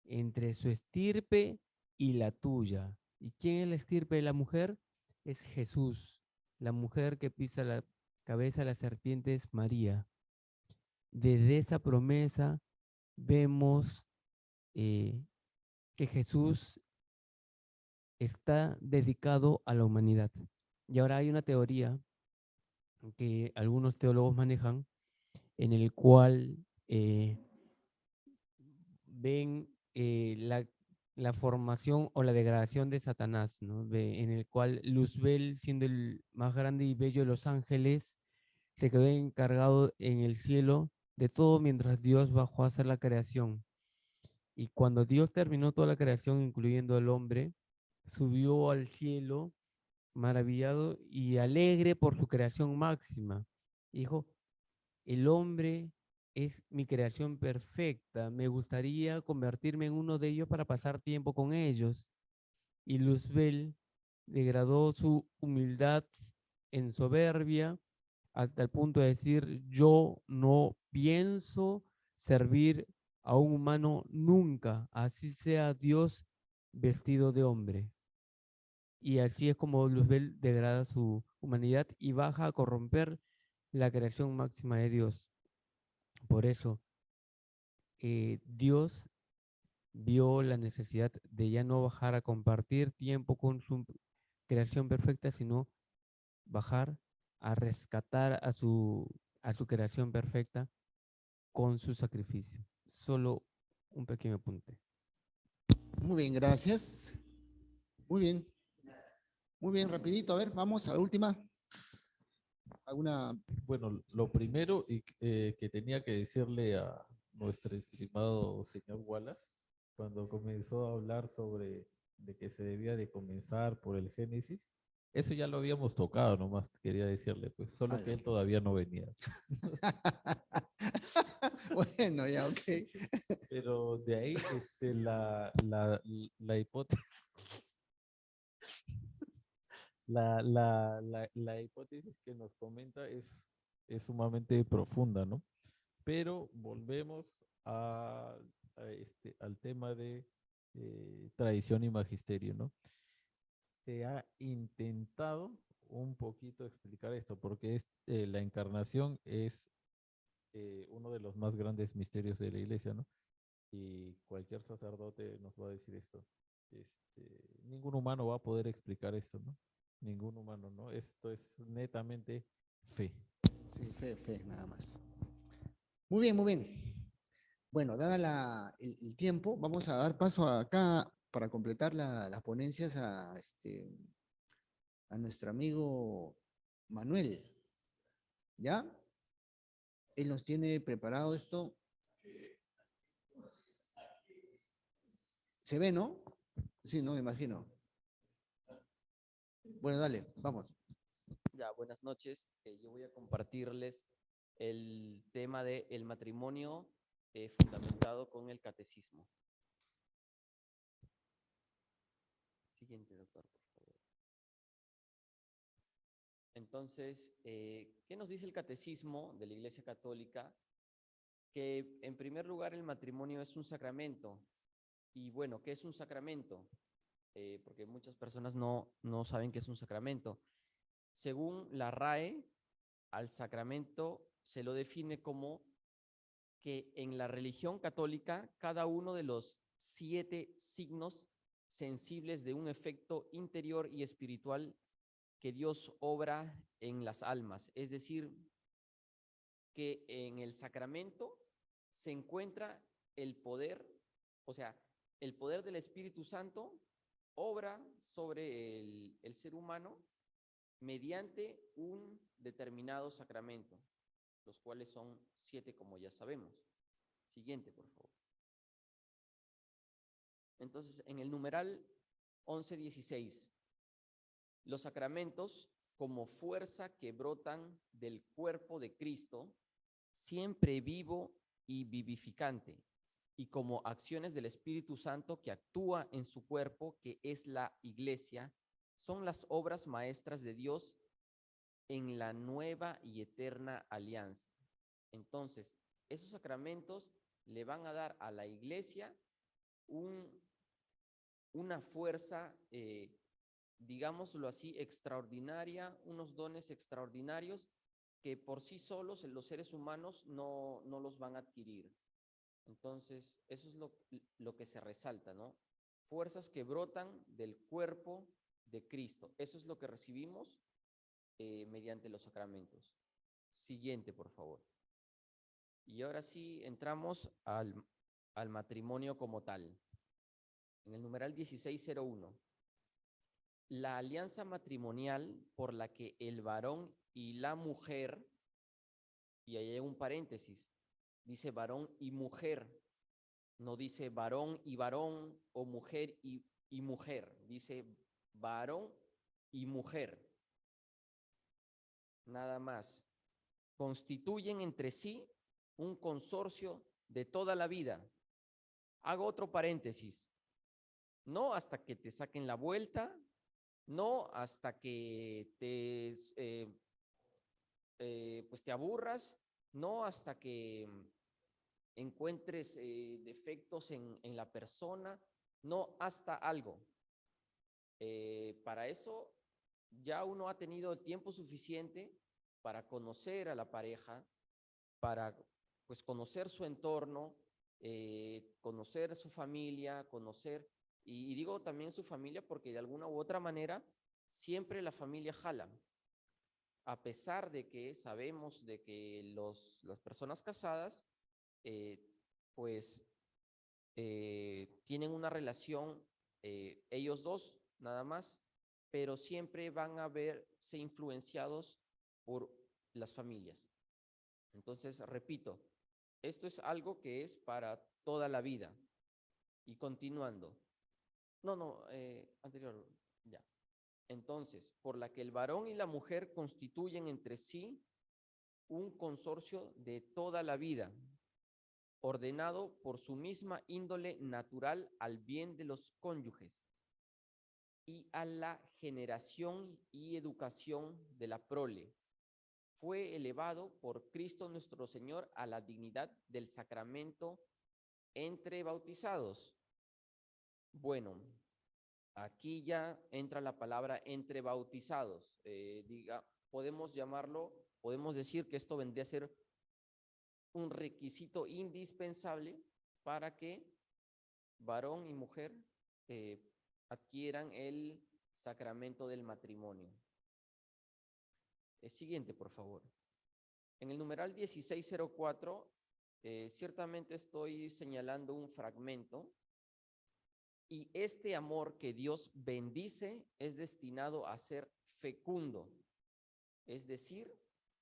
entre su estirpe y la tuya. ¿Y quién es la estirpe de la mujer? Es Jesús. La mujer que pisa la cabeza de la serpiente es María. Desde esa promesa vemos que Jesús está dedicado a la humanidad. Y ahora hay una teoría que algunos teólogos manejan, en el cual ven la formación o la degradación de Satanás, ¿no? En el cual Luzbel, siendo el más grande y bello de los ángeles, se quedó encargado en el cielo de todo mientras Dios bajó a hacer la creación. Y cuando Dios terminó toda la creación, incluyendo al hombre, subió al cielo maravillado y alegre por su creación máxima. Dijo: el hombre es mi creación perfecta, me gustaría convertirme en uno de ellos para pasar tiempo con ellos. Y Luzbel degradó su humildad en soberbia hasta el punto de decir: yo no pienso servir a un humano nunca, así sea Dios vestido de hombre. Y así es como Luzbel degrada su humanidad y baja a corromper la creación máxima de Dios. Por eso, Dios vio la necesidad de ya no bajar a compartir tiempo con su creación perfecta, sino bajar a rescatar a su creación perfecta con su sacrificio. Solo un pequeño apunte. Muy bien, gracias. Muy bien. Muy bien, rapidito. A ver, vamos a la última. ¿Alguna? Bueno, lo primero que tenía que decirle a nuestro estimado señor Wallace, cuando comenzó a hablar sobre de que se debía de comenzar por el Génesis, eso ya lo habíamos tocado, nomás quería decirle, pues, solo que él todavía no venía. Bueno, ya, ok. Pero de ahí la hipótesis, la hipótesis que nos comenta es sumamente profunda, ¿no? Pero volvemos al tema de tradición y magisterio, ¿no? Se ha intentado un poquito explicar esto, porque la encarnación es uno de los más grandes misterios de la iglesia, ¿no? Y cualquier sacerdote nos va a decir esto. Ningún humano va a poder explicar esto, ¿no? Ningún humano, ¿no? Esto es netamente fe. Sí, fe, nada más. Muy bien, muy bien. Bueno, dada el tiempo, vamos a dar paso acá para completar las ponencias a nuestro amigo Manuel. ¿Ya? Él nos tiene preparado esto. ¿Se ve, no? Sí, no, me imagino. Bueno, dale, vamos. Ya, buenas noches. Yo voy a compartirles el tema del matrimonio fundamentado con el catecismo. Siguiente, doctor, por favor. Entonces, ¿qué nos dice el catecismo de la Iglesia Católica? Que en primer lugar el matrimonio es un sacramento. Y bueno, ¿qué es un sacramento? Porque muchas personas no saben qué es un sacramento. Según la RAE, al sacramento se lo define como que en la religión católica cada uno de los 7 signos sensibles de un efecto interior y espiritual que Dios obra en las almas. Es decir, que en el sacramento se encuentra el poder, o sea, el poder del Espíritu Santo obra sobre el ser humano mediante un determinado sacramento, los cuales son 7, como ya sabemos. Siguiente, por favor. Entonces, en el numeral 11:16, los sacramentos como fuerza que brotan del cuerpo de Cristo, siempre vivo y vivificante, y como acciones del Espíritu Santo que actúa en su cuerpo, que es la iglesia, son las obras maestras de Dios en la nueva y eterna alianza. Entonces, esos sacramentos le van a dar a la iglesia una fuerza, digámoslo así, extraordinaria, unos dones extraordinarios que por sí solos los seres humanos no los van a adquirir. Entonces, eso es lo que se resalta, ¿no? Fuerzas que brotan del cuerpo de Cristo. Eso es lo que recibimos mediante los sacramentos. Siguiente, por favor. Y ahora sí entramos al matrimonio como tal. En el numeral 1601. La alianza matrimonial por la que el varón y la mujer, y ahí hay un paréntesis, dice varón y mujer, no dice varón o mujer y mujer, dice varón y mujer. Nada más. Constituyen entre sí un consorcio de toda la vida. Hago otro paréntesis. No hasta que te saquen la vuelta, no hasta que pues te aburras, no hasta que encuentres defectos en la persona, no hasta algo. Para eso ya uno ha tenido tiempo suficiente para conocer a la pareja, para pues conocer su entorno, conocer su familia, conocer, y digo también su familia porque de alguna u otra manera siempre la familia jala. A pesar de que sabemos de que las personas casadas pues tienen una relación ellos dos nada más, pero siempre van a verse influenciados por las familias. Entonces, repito, esto es algo que es para toda la vida. Y continuando. Anterior, ya. Entonces, por la que el varón y la mujer constituyen entre sí un consorcio de toda la vida, ordenado por su misma índole natural al bien de los cónyuges y a la generación y educación de la prole. Fue elevado por Cristo nuestro Señor a la dignidad del sacramento entre bautizados. Bueno, aquí ya entra la palabra entre bautizados. Podemos decir que esto vendría a ser un requisito indispensable para que varón y mujer adquieran el sacramento del matrimonio. Siguiente, por favor. En el numeral 1604, ciertamente estoy señalando un fragmento. Y este amor que Dios bendice es destinado a ser fecundo, es decir,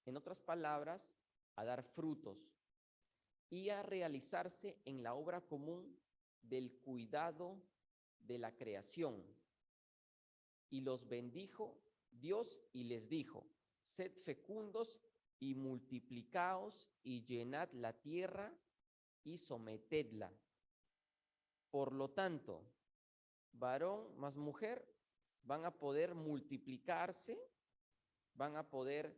en otras palabras, a dar frutos y a realizarse en la obra común del cuidado de la creación. Y los bendijo Dios y les dijo: sed fecundos y multiplicaos y llenad la tierra y sometedla. Por lo tanto, varón más mujer van a poder multiplicarse, van a poder,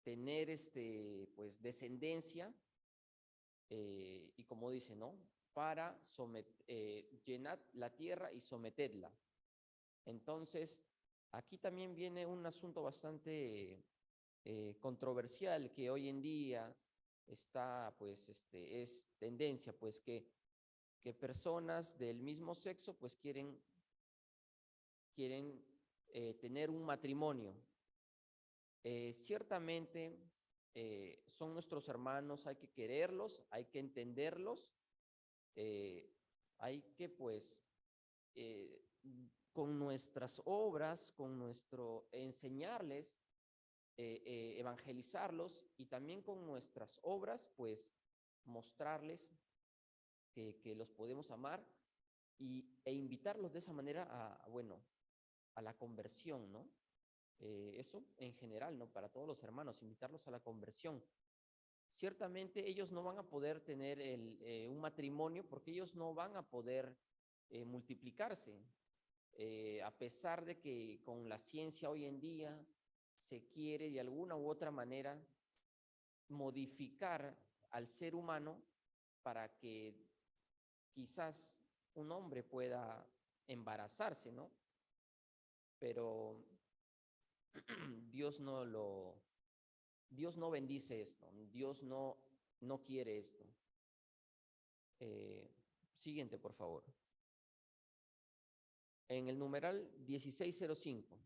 tener pues descendencia, y como dice, ¿no? Para llenar la tierra y sometedla. Entonces, aquí también viene un asunto bastante controversial que hoy en día está, pues, es tendencia, pues, que personas del mismo sexo, pues, quieren tener un matrimonio. Ciertamente son nuestros hermanos, hay que quererlos, hay que entenderlos, hay que, pues, con nuestras obras, con nuestro enseñarles, evangelizarlos, y también con nuestras obras, pues, mostrarles que los podemos amar e invitarlos de esa manera a la conversión, ¿no? Eso en general, ¿no? Para todos los hermanos, invitarlos a la conversión. Ciertamente ellos no van a poder tener un matrimonio porque ellos no van a poder multiplicarse. A pesar de que con la ciencia hoy en día se quiere de alguna u otra manera modificar al ser humano para que quizás un hombre pueda embarazarse, ¿no? Pero Dios no bendice esto, Dios no quiere esto. Siguiente, por favor. En el numeral 1605,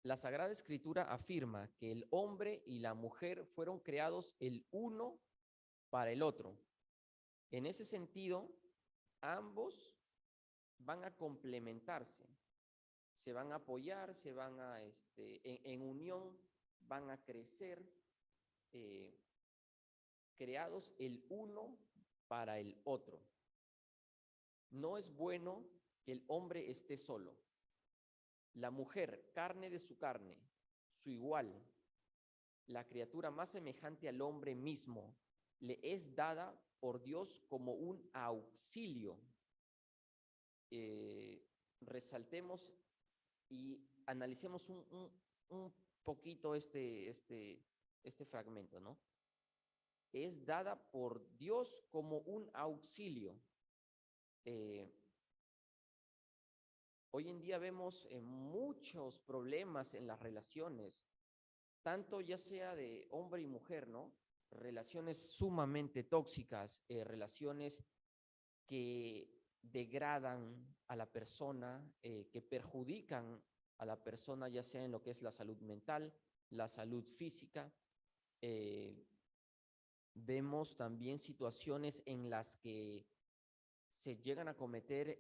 la Sagrada Escritura afirma que el hombre y la mujer fueron creados el uno para el otro. En ese sentido, ambos van a complementarse, se van a apoyar, se van a, en unión, van a crecer, creados el uno para el otro. No es bueno que el hombre esté solo. La mujer, carne de su carne, su igual, la criatura más semejante al hombre mismo, le es dada por Dios como un auxilio. Resaltemos y analicemos un poquito este fragmento, ¿no? Es dada por Dios como un auxilio. Hoy en día vemos muchos problemas en las relaciones, tanto ya sea de hombre y mujer, ¿no? Relaciones sumamente tóxicas, relaciones que degradan a la persona, que perjudican a la persona, ya sea en lo que es la salud mental, la salud física. Vemos también situaciones en las que se llegan a cometer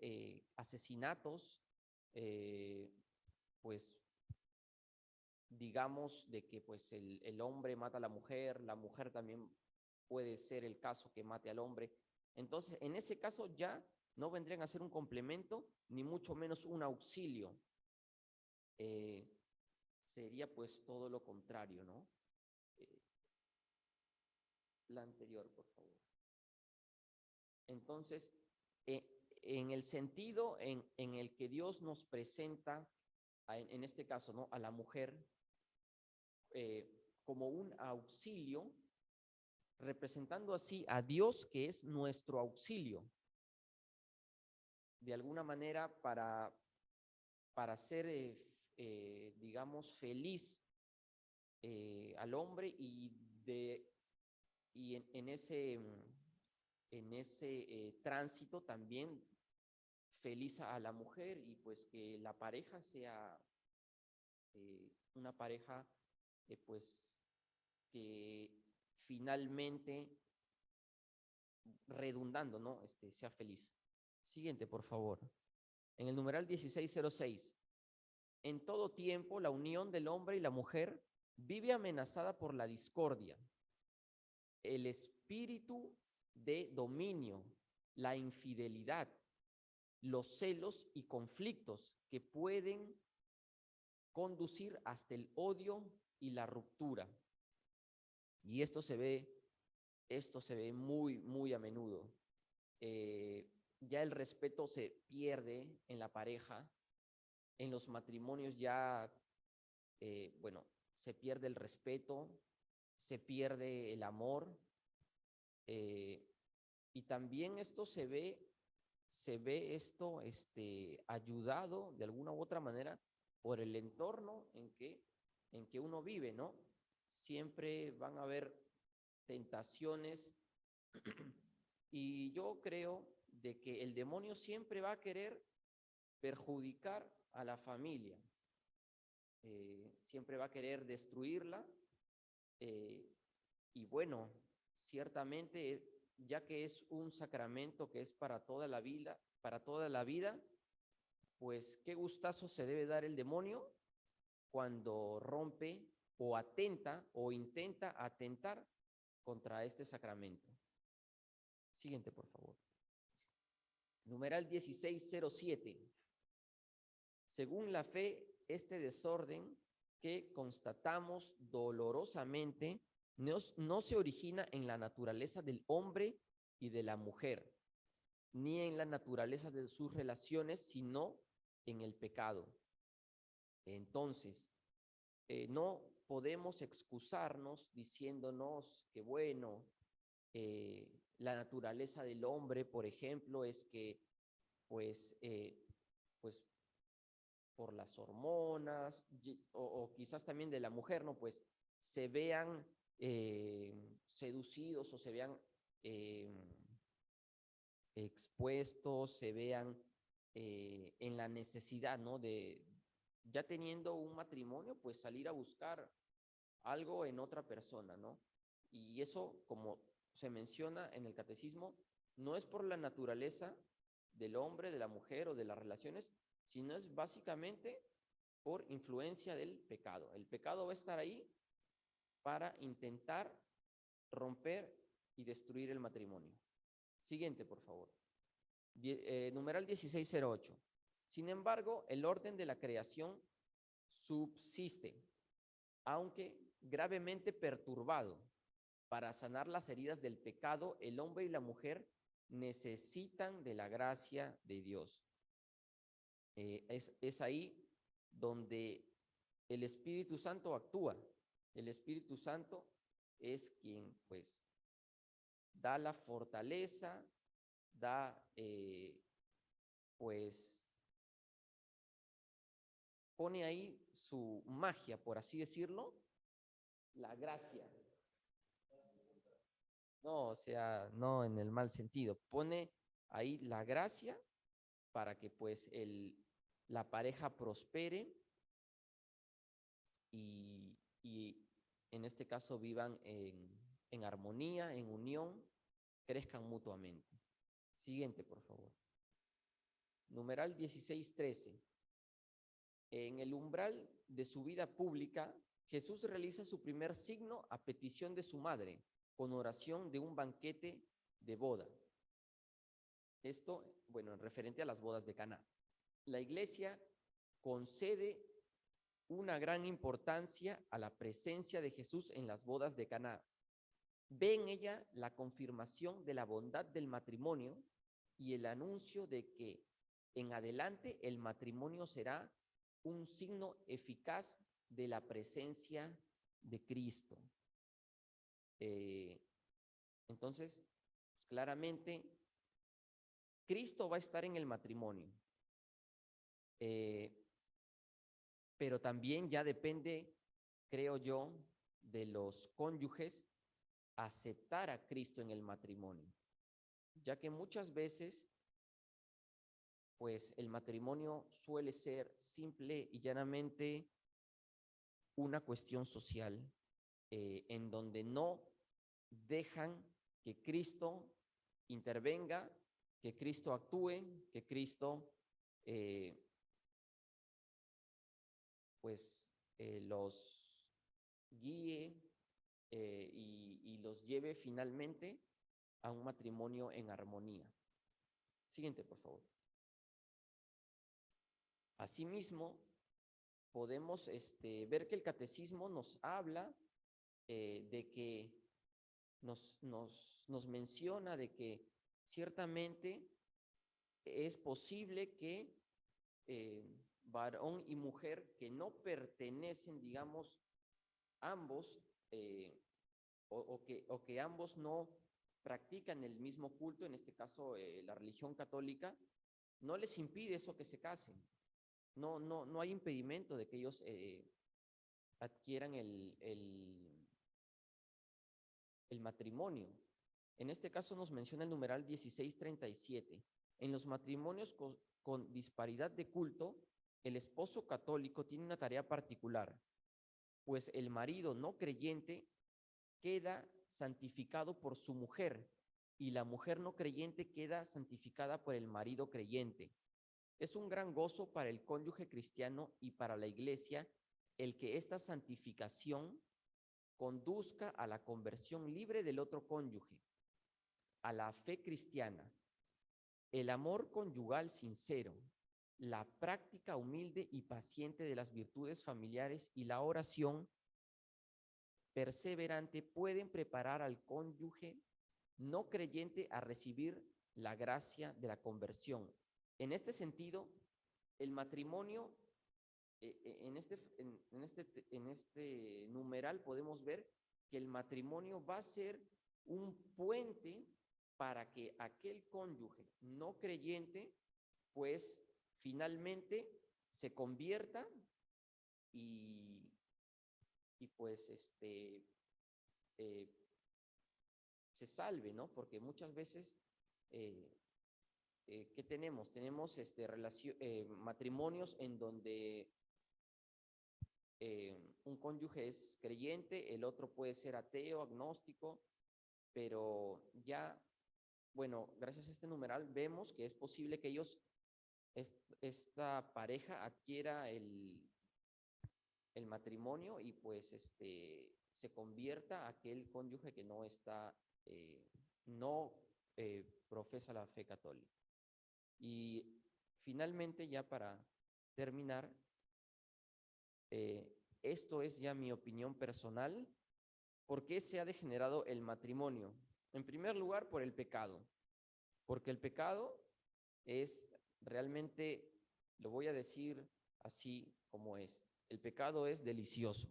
asesinatos, pues digamos de que pues el hombre mata a la mujer también puede ser el caso que mate al hombre. Entonces, en ese caso ya no vendrían a ser un complemento, ni mucho menos un auxilio. Sería pues todo lo contrario, ¿no? La anterior, por favor. Entonces, en el sentido en el que Dios nos presenta, en este caso, ¿no? A la mujer como un auxilio, representando así a Dios que es nuestro auxilio, de alguna manera para hacer, digamos, feliz al hombre y en ese tránsito también feliz a la mujer y pues que la pareja sea una pareja pues que finalmente redundando, ¿no? Sea feliz. Siguiente, por favor. En el numeral 1606, en todo tiempo la unión del hombre y la mujer vive amenazada por la discordia, el espíritu de dominio, la infidelidad, los celos y conflictos que pueden conducir hasta el odio y la ruptura. Y esto se ve muy, muy a menudo. Ya el respeto se pierde en la pareja, en los matrimonios ya, bueno, se pierde el respeto, se pierde el amor, y también esto se ve esto ayudado de alguna u otra manera por el entorno en que uno vive, ¿no? Siempre van a haber tentaciones y yo creo de que el demonio siempre va a querer perjudicar a la familia, siempre va a querer destruirla, y bueno, ciertamente, ya que es un sacramento que es para toda la vida, pues qué gustazo se debe dar el demonio cuando rompe o atenta o intenta atentar contra este sacramento. Siguiente, por favor. Numeral 1607. Según la fe, este desorden que constatamos dolorosamente no se origina en la naturaleza del hombre y de la mujer, ni en la naturaleza de sus relaciones, sino en el pecado. Entonces, no podemos excusarnos diciéndonos que, bueno, la naturaleza del hombre, por ejemplo, es que, pues por las hormonas, o quizás también de la mujer, ¿no? Pues se vean seducidos o se vean expuestos, se vean en la necesidad, ¿no? De, ya teniendo un matrimonio, pues salir a buscar algo en otra persona, ¿no? Y eso, como se menciona en el catecismo, no es por la naturaleza del hombre, de la mujer o de las relaciones, sino es básicamente por influencia del pecado. El pecado va a estar ahí para intentar romper y destruir el matrimonio. Siguiente, por favor. Numeral 1608. Sin embargo, el orden de la creación subsiste, aunque gravemente perturbado. Para sanar las heridas del pecado, el hombre y la mujer necesitan de la gracia de Dios. Es ahí donde el Espíritu Santo actúa. El Espíritu Santo es quien, pues, da la fortaleza, da, pues, pone ahí su magia, por así decirlo, la gracia. No, o sea, no en el mal sentido. Pone ahí la gracia para que, pues, la pareja prospere y en este caso vivan en armonía, en unión, crezcan mutuamente. Siguiente, por favor. Numeral 1613. En el umbral de su vida pública, Jesús realiza su primer signo a petición de su madre, con oración de un banquete de boda. Esto, bueno, en referente a las bodas de Caná. La Iglesia concede una gran importancia a la presencia de Jesús en las bodas de Caná. Ve en ella la confirmación de la bondad del matrimonio y el anuncio de que en adelante el matrimonio será un signo eficaz de la presencia de Cristo. Entonces, claramente, Cristo va a estar en el matrimonio, pero también ya depende, creo yo, de los cónyuges aceptar a Cristo en el matrimonio, ya que muchas veces, pues, el matrimonio suele ser simple y llanamente una cuestión social, en donde no dejan que Cristo intervenga, que Cristo actúe, que Cristo los guíe y los lleve finalmente a un matrimonio en armonía. Siguiente, por favor. Asimismo, podemos ver que el catecismo nos habla de que nos menciona de que ciertamente es posible que varón y mujer que no pertenecen, digamos, ambos, o que ambos no practican el mismo culto, en este caso la religión católica, no les impide eso que se casen. No hay impedimento de que ellos adquieran el matrimonio. En este caso nos menciona el numeral 1637. En los matrimonios con disparidad de culto, el esposo católico tiene una tarea particular, pues el marido no creyente queda santificado por su mujer y la mujer no creyente queda santificada por el marido creyente. Es un gran gozo para el cónyuge cristiano y para la Iglesia el que esta santificación conduzca a la conversión libre del otro cónyuge, a la fe cristiana, el amor conyugal sincero la práctica humilde y paciente de las virtudes familiares y la oración perseverante pueden preparar al cónyuge no creyente a recibir la gracia de la conversión. En este sentido, el matrimonio, en este numeral podemos ver que el matrimonio va a ser un puente para que aquel cónyuge no creyente, pues finalmente se convierta y pues se salve, ¿no? Porque muchas veces, ¿qué tenemos? Tenemos matrimonios en donde un cónyuge es creyente, el otro puede ser ateo, agnóstico, pero ya, bueno, gracias a este numeral vemos que es posible que esta pareja adquiera el matrimonio y pues se convierta aquel cónyuge que no está, no profesa la fe católica. Y finalmente, ya para terminar, esto es ya mi opinión personal. ¿Por qué se ha degenerado el matrimonio? En primer lugar, por el pecado. Porque el pecado es realmente, lo voy a decir así como es, el pecado es delicioso.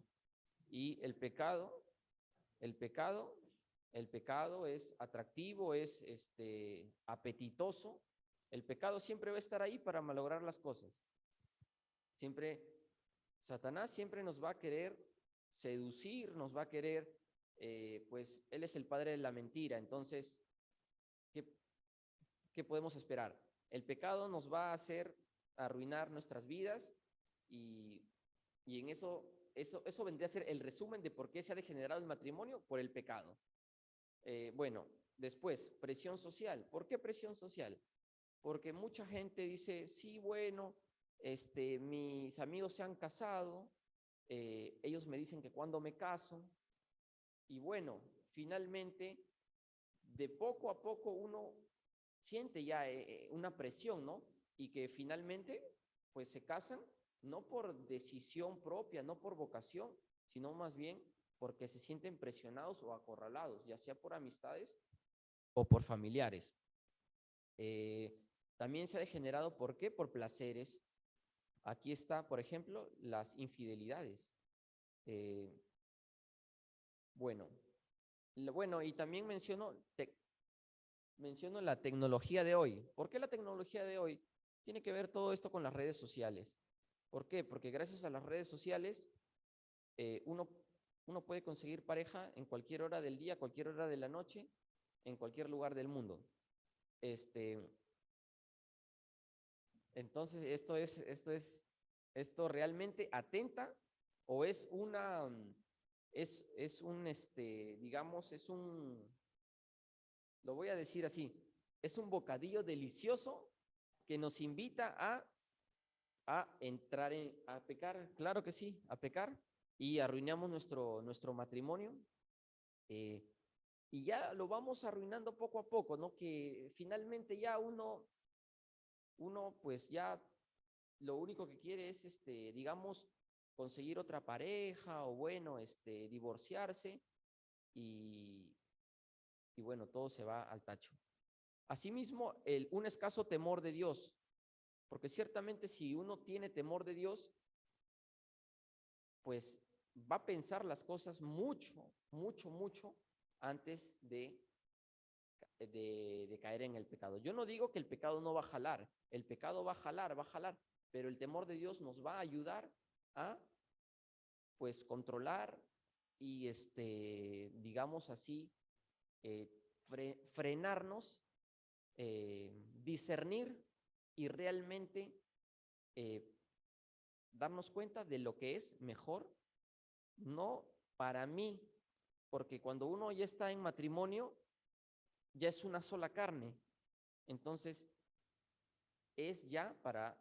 Y el pecado es atractivo, es apetitoso. El pecado siempre va a estar ahí para malograr las cosas. Satanás siempre nos va a querer seducir, nos va a querer, pues él es el padre de la mentira. Entonces, ¿qué podemos esperar? El pecado nos va a hacer arruinar nuestras vidas y en eso vendría a ser el resumen de por qué se ha degenerado el matrimonio, por el pecado. Bueno, después, presión social. ¿Por qué presión social? Porque mucha gente dice, sí, bueno, mis amigos se han casado, ellos me dicen que cuando me caso, y bueno, finalmente, de poco a poco uno siente ya una presión, ¿no? Y que finalmente, pues se casan no por decisión propia, no por vocación, sino más bien porque se sienten presionados o acorralados, ya sea por amistades o por familiares. También se ha degenerado, ¿por qué? Por placeres. Aquí está, por ejemplo, las infidelidades. Bueno, y también menciono la tecnología de hoy. ¿Por qué la tecnología de hoy? Tiene que ver todo esto con las redes sociales. ¿Por qué? Porque gracias a las redes sociales uno puede conseguir pareja en cualquier hora del día, cualquier hora de la noche, en cualquier lugar del mundo. Entonces, esto realmente atenta o es digamos, lo voy a decir así, es un bocadillo delicioso que nos invita a entrar a pecar, claro que sí, a pecar, y arruinamos nuestro matrimonio, y ya lo vamos arruinando poco a poco, ¿no? Que finalmente ya uno pues ya lo único que quiere es, digamos, conseguir otra pareja o bueno, divorciarse y bueno, todo se va al tacho. Asimismo, un escaso temor de Dios, porque ciertamente si uno tiene temor de Dios, pues va a pensar las cosas mucho, mucho, mucho antes de caer en el pecado. Yo no digo que el pecado no va a jalar, el pecado va a jalar, pero el temor de Dios nos va a ayudar a, pues, controlar y, digamos así, frenarnos, discernir y realmente darnos cuenta de lo que es mejor, no para mí, porque cuando uno ya está en matrimonio, ya es una sola carne. Entonces, es ya para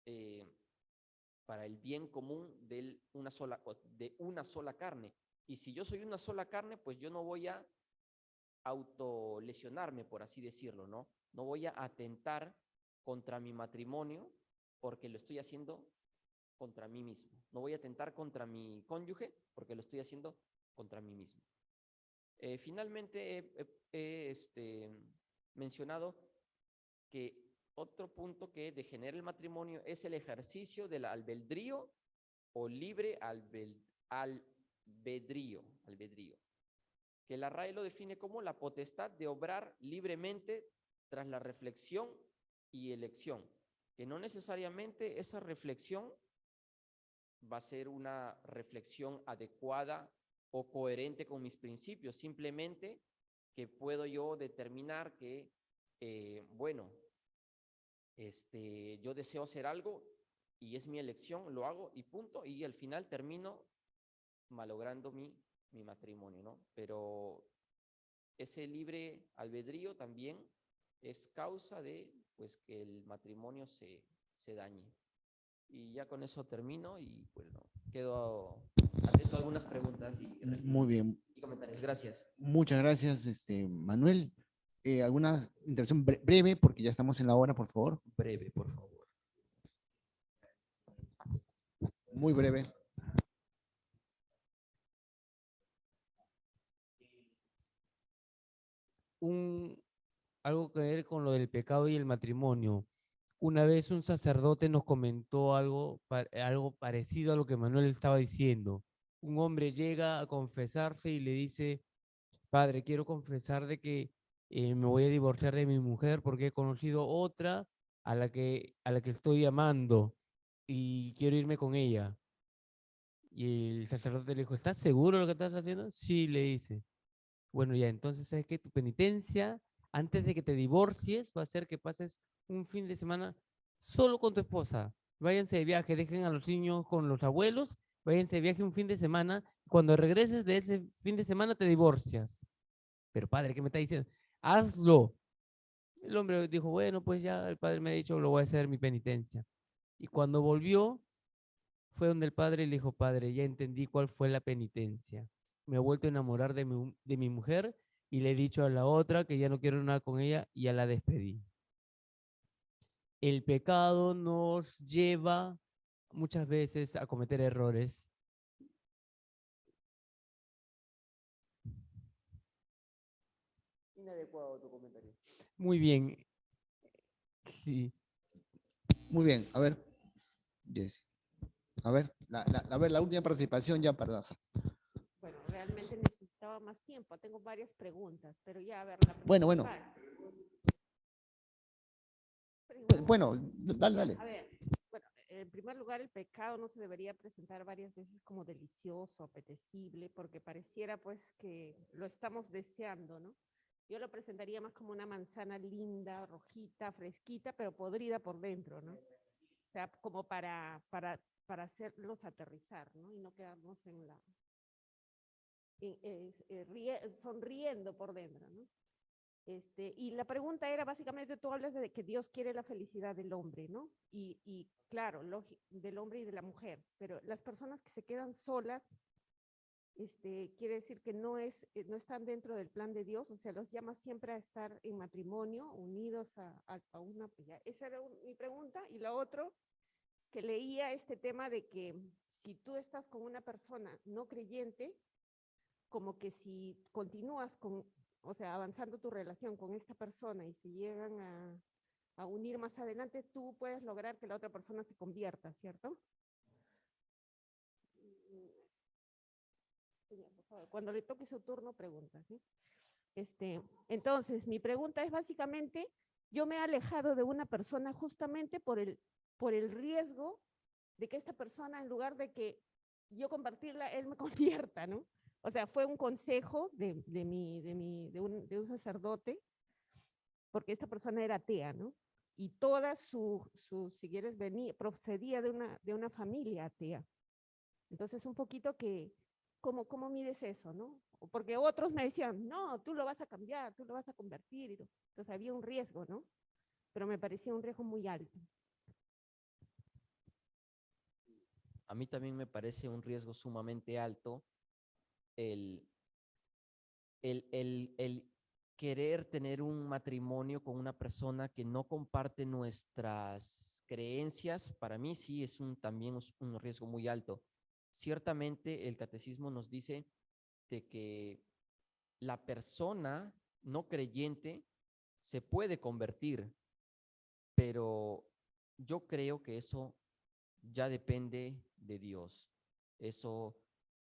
el bien común de una sola carne. Y si yo soy una sola carne, pues yo no voy a autolesionarme, por así decirlo, ¿no? No voy a atentar contra mi matrimonio porque lo estoy haciendo contra mí mismo. No voy a atentar contra mi cónyuge porque lo estoy haciendo contra mí mismo. Finalmente he mencionado que otro punto que degenera el matrimonio es el ejercicio del albedrío o libre albedrío, que la RAE lo define como la potestad de obrar libremente tras la reflexión y elección, que no necesariamente esa reflexión va a ser una reflexión adecuada o coherente con mis principios, simplemente que puedo yo determinar que, yo deseo hacer algo y es mi elección, lo hago y punto, y al final termino malogrando mi matrimonio, ¿no? Pero ese libre albedrío también es causa de, pues, que el matrimonio se dañe. Y ya con eso termino y, bueno, quedo atento a algunas preguntas Muy bien. y comentarios. Gracias. Muchas gracias, Manuel. ¿Alguna intervención breve, porque ya estamos en la hora, por favor? Breve, por favor. Muy breve. Algo que ver con lo del pecado y el matrimonio. Una vez un sacerdote nos comentó algo parecido a lo que Manuel estaba diciendo. Un hombre llega a confesarse y le dice: Padre, quiero confesar de que me voy a divorciar de mi mujer porque he conocido otra a la que estoy amando y quiero irme con ella. Y el sacerdote le dijo: ¿estás seguro de lo que estás haciendo? Sí, le dice. Bueno, ya, entonces sabes que tu penitencia antes de que te divorcies va a ser que pases un fin de semana solo con tu esposa. Váyanse de viaje, dejen a los niños con los abuelos, váyanse de viaje un fin de semana. Cuando regreses de ese fin de semana te divorcias. Pero padre, ¿qué me está diciendo? Hazlo. El hombre dijo: bueno, pues ya el padre me ha dicho, lo voy a hacer mi penitencia. Y cuando volvió, fue donde el padre le dijo: padre, ya entendí cuál fue la penitencia. Me he vuelto a enamorar de mi mujer y le he dicho a la otra que ya no quiero nada con ella y ya la despedí. El pecado nos lleva muchas veces a cometer errores. Inadecuado tu comentario. Muy bien. Sí. Muy bien. A ver, Jessy. A ver, la última participación ya para Daza. Bueno, realmente necesitaba más tiempo. Tengo varias preguntas, pero ya a ver la Bueno. principal. Bueno, dale. A ver, bueno, en primer lugar, el pecado no se debería presentar varias veces como delicioso, apetecible, porque pareciera pues que lo estamos deseando, ¿no? Yo lo presentaría más como una manzana linda, rojita, fresquita, pero podrida por dentro, ¿no? O sea, como para hacerlos aterrizar, ¿no? Y no quedarnos en la sonriendo por dentro, ¿no? Y la pregunta era, básicamente, tú hablas de que Dios quiere la felicidad del hombre, ¿no? Y claro, del hombre y de la mujer, pero las personas que se quedan solas, quiere decir que no están dentro del plan de Dios, o sea, los llama siempre a estar en matrimonio, unidos a una, esa era mi pregunta. Y lo otro, que leía este tema de que si tú estás con una persona no creyente, como que si continúas o sea, avanzando tu relación con esta persona y se llegan a unir más adelante, tú puedes lograr que la otra persona se convierta, ¿cierto? Por favor, cuando le toque su turno, pregunta, ¿sí? Entonces, mi pregunta es básicamente, yo me he alejado de una persona justamente por el riesgo de que esta persona, en lugar de que yo compartirla, él me convierta, ¿no? O sea, fue un consejo de un sacerdote, porque esta persona era atea, ¿no? Y toda si quieres, procedía de una familia atea. Entonces, un poquito que, ¿cómo mides eso, no? Porque otros me decían: no, tú lo vas a cambiar, tú lo vas a convertir. Entonces, había un riesgo, ¿no? Pero me parecía un riesgo muy alto. A mí también me parece un riesgo sumamente alto el querer tener un matrimonio con una persona que no comparte nuestras creencias, para mí sí es también es un riesgo muy alto. Ciertamente el catecismo nos dice de que la persona no creyente se puede convertir, pero yo creo que eso ya depende de Dios. Eso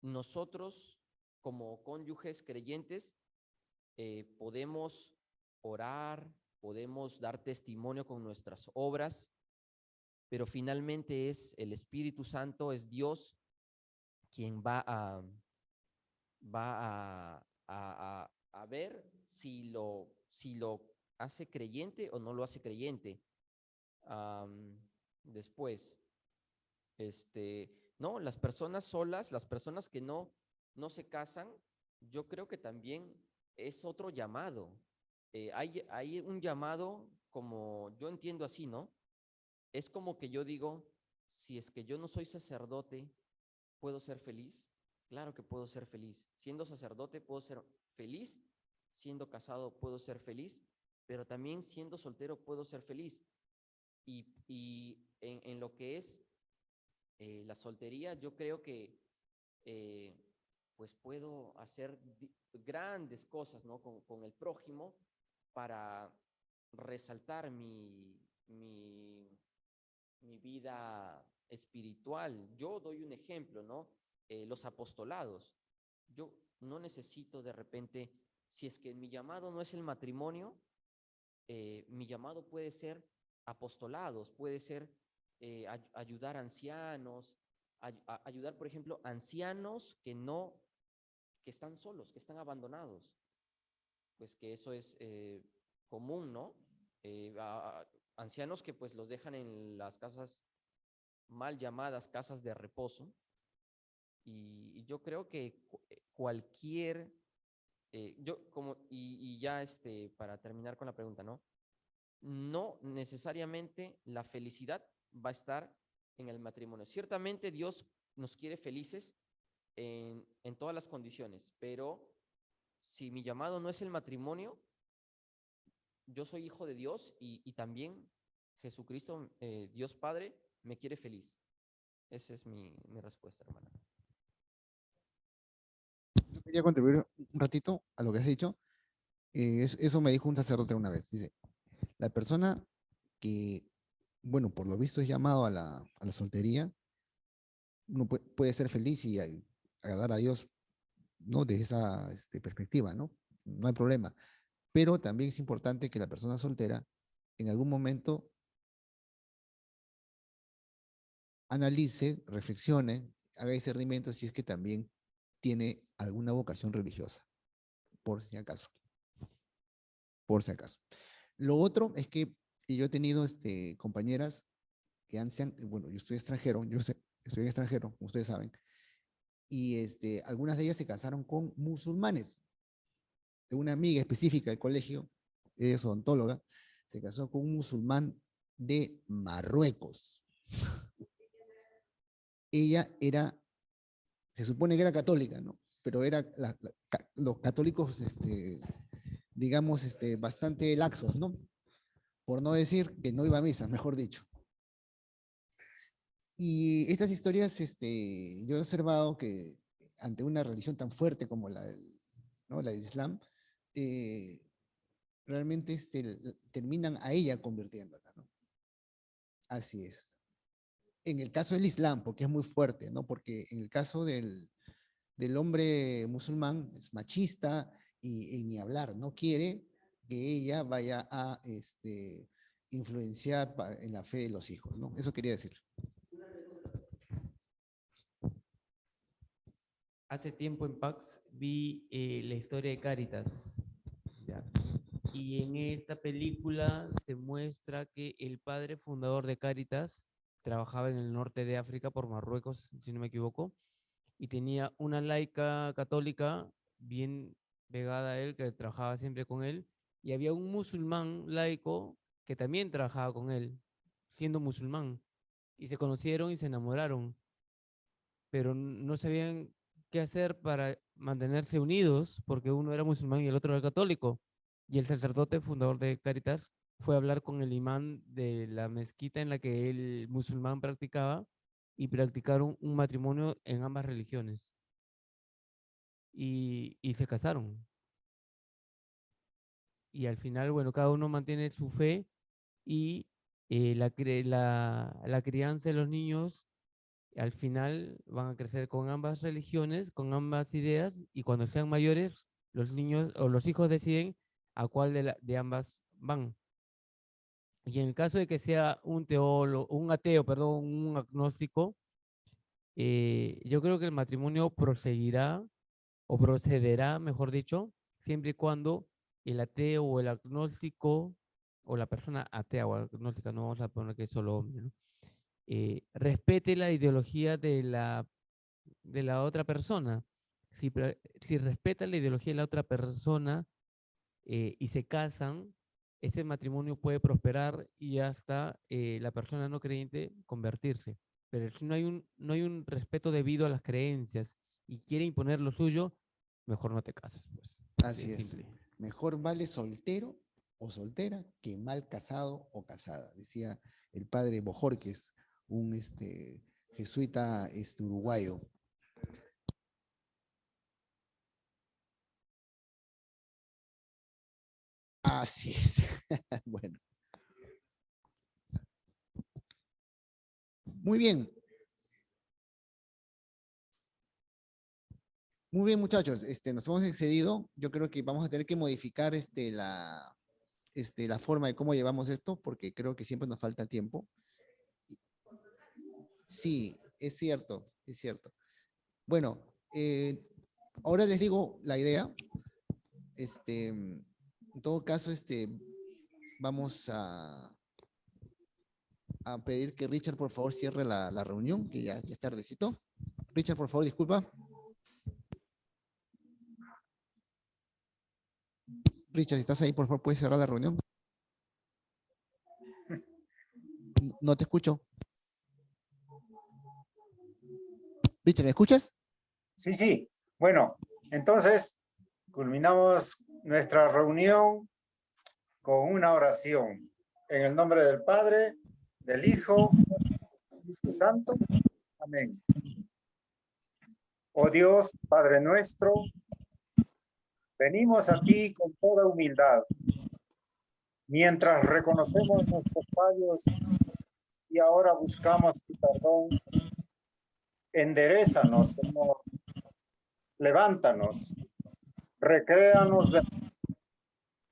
nosotros como cónyuges creyentes podemos orar, podemos dar testimonio con nuestras obras, pero finalmente es el Espíritu Santo, es Dios quien va a ver si lo hace creyente o no lo hace creyente. Después, no, las personas solas, las personas que no se casan, yo creo que también es otro llamado. Hay un llamado, como yo entiendo así, ¿no? Es como que yo digo, si es que yo no soy sacerdote, ¿puedo ser feliz? Claro que puedo ser feliz. Siendo sacerdote puedo ser feliz, siendo casado puedo ser feliz, pero también siendo soltero puedo ser feliz. Y en lo que es la soltería, yo creo que pues puedo hacer grandes cosas, ¿no? Con el prójimo para resaltar mi vida espiritual. Yo doy un ejemplo, ¿no? Los apostolados. Yo no necesito de repente, si es que mi llamado no es el matrimonio, mi llamado puede ser apostolados, puede ser ayudar a ancianos, ayudar, por ejemplo, ancianos que están solos, que están abandonados. Pues que eso es común, ¿no? Ancianos que pues los dejan en las casas mal llamadas casas de reposo, y yo creo que cualquier, y ya para terminar con la pregunta, ¿no? No necesariamente la felicidad va a estar en el matrimonio. Ciertamente Dios nos quiere felices en todas las condiciones, pero si mi llamado no es el matrimonio, yo soy hijo de Dios y también Jesucristo, Dios Padre, me quiere feliz. Esa es mi respuesta, hermana. Yo quería contribuir un ratito a lo que has dicho. Eso me dijo un sacerdote una vez. Dice, la persona que, bueno, por lo visto es llamado a la soltería, uno puede ser feliz y agradar a Dios, ¿no? Desde esa perspectiva, ¿no? No hay problema. Pero también es importante que la persona soltera en algún momento analice, reflexione, haga discernimiento si es que también tiene alguna vocación religiosa, por si acaso. Por si acaso. Lo otro es que yo he tenido compañeras que bueno, yo estoy extranjero, estoy extranjero, como ustedes saben, y algunas de ellas se casaron con musulmanes. De una amiga específica del colegio, ella es odontóloga, se casó con un musulmán de Marruecos. Ella se supone que era católica, ¿no? Pero era los católicos, digamos, bastante laxos, ¿no? Por no decir que no iba a misa, mejor dicho. Y estas historias, yo he observado que ante una religión tan fuerte como ¿no? la del Islam, realmente terminan a ella convirtiéndola, ¿no? Así es. En el caso del Islam, porque es muy fuerte, ¿no? Porque en el caso del hombre musulmán es machista y ni hablar, no quiere que ella vaya a influenciar en la fe de los hijos, ¿no? Eso quería decir. Hace tiempo en Pax vi la historia de Cáritas, ¿ya? Y en esta película se muestra que el padre fundador de Cáritas trabajaba en el norte de África, por Marruecos, si no me equivoco, y tenía una laica católica bien pegada a él, que trabajaba siempre con él, y había un musulmán laico que también trabajaba con él, siendo musulmán, y se conocieron y se enamoraron, pero no sabían qué hacer para mantenerse unidos, porque uno era musulmán y el otro era católico. Y el sacerdote fundador de Cáritas fue a hablar con el imán de la mezquita en la que el musulmán practicaba y practicaron un matrimonio en ambas religiones. Y se casaron. Y al final, bueno, cada uno mantiene su fe y la crianza de los niños al final van a crecer con ambas religiones, con ambas ideas, y cuando sean mayores, los niños o los hijos deciden a cuál de ambas van. Y en el caso de que sea un teólogo, un ateo, perdón, un agnóstico, yo creo que el matrimonio proseguirá o procederá, mejor dicho, siempre y cuando el ateo o el agnóstico o la persona atea o agnóstica, no vamos a poner que es solo hombre, ¿no? Respete la ideología de la otra persona. Si respeta la ideología de la otra persona y se casan, ese matrimonio puede prosperar y hasta la persona no creyente convertirse. Pero si no hay un respeto debido a las creencias y quiere imponer lo suyo, mejor no te cases, pues. Así de es. simple. Mejor vale soltero o soltera que mal casado o casada, decía el padre Bojorques, un jesuita uruguayo. Así es. Bueno. Muy bien. Muy bien, muchachos. Nos hemos excedido. Yo creo que vamos a tener que modificar la forma de cómo llevamos esto, porque creo que siempre nos falta tiempo. Sí, es cierto, es cierto. Bueno, ahora les digo la idea. En todo caso, vamos a pedir que Richard, por favor, cierre la reunión, que ya es tardecito. Richard, por favor, disculpa. Richard, si estás ahí, por favor, puedes cerrar la reunión. No te escucho. Richard, ¿me escuchas? Sí, sí. Bueno, entonces culminamos nuestra reunión con una oración. En el nombre del Padre, del Hijo, del Espíritu Santo. Amén. Oh Dios, Padre nuestro, venimos a ti con toda humildad, mientras reconocemos nuestros fallos y ahora buscamos tu perdón. Enderézanos, Señor. Levántanos, recréanos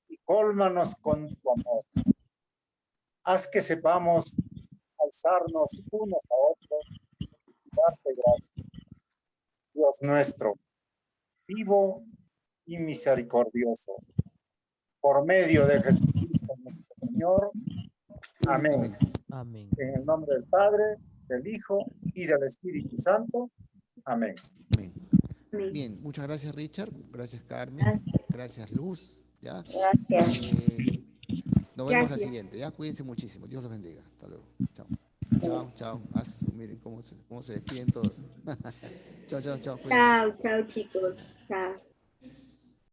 y cólmanos con tu amor. Haz que sepamos alzarnos unos a otros y darte gracias. Dios nuestro, vivo y misericordioso, por medio de Jesucristo nuestro Señor. Amén. Amén. En el nombre del Padre, del Hijo y del Espíritu Santo. Amén. Amén. Bien, muchas gracias, Richard. Gracias, Carmen. Gracias, Luz. ¿Ya? Gracias. Nos vemos la Gracias. siguiente. ¿Ya? Cuídense muchísimo. Dios los bendiga. Hasta luego. Chao. Chao, chao. Miren cómo se despiden todos. Chao, chao, chao. Cuídense. Chao, chao chicos. Chao.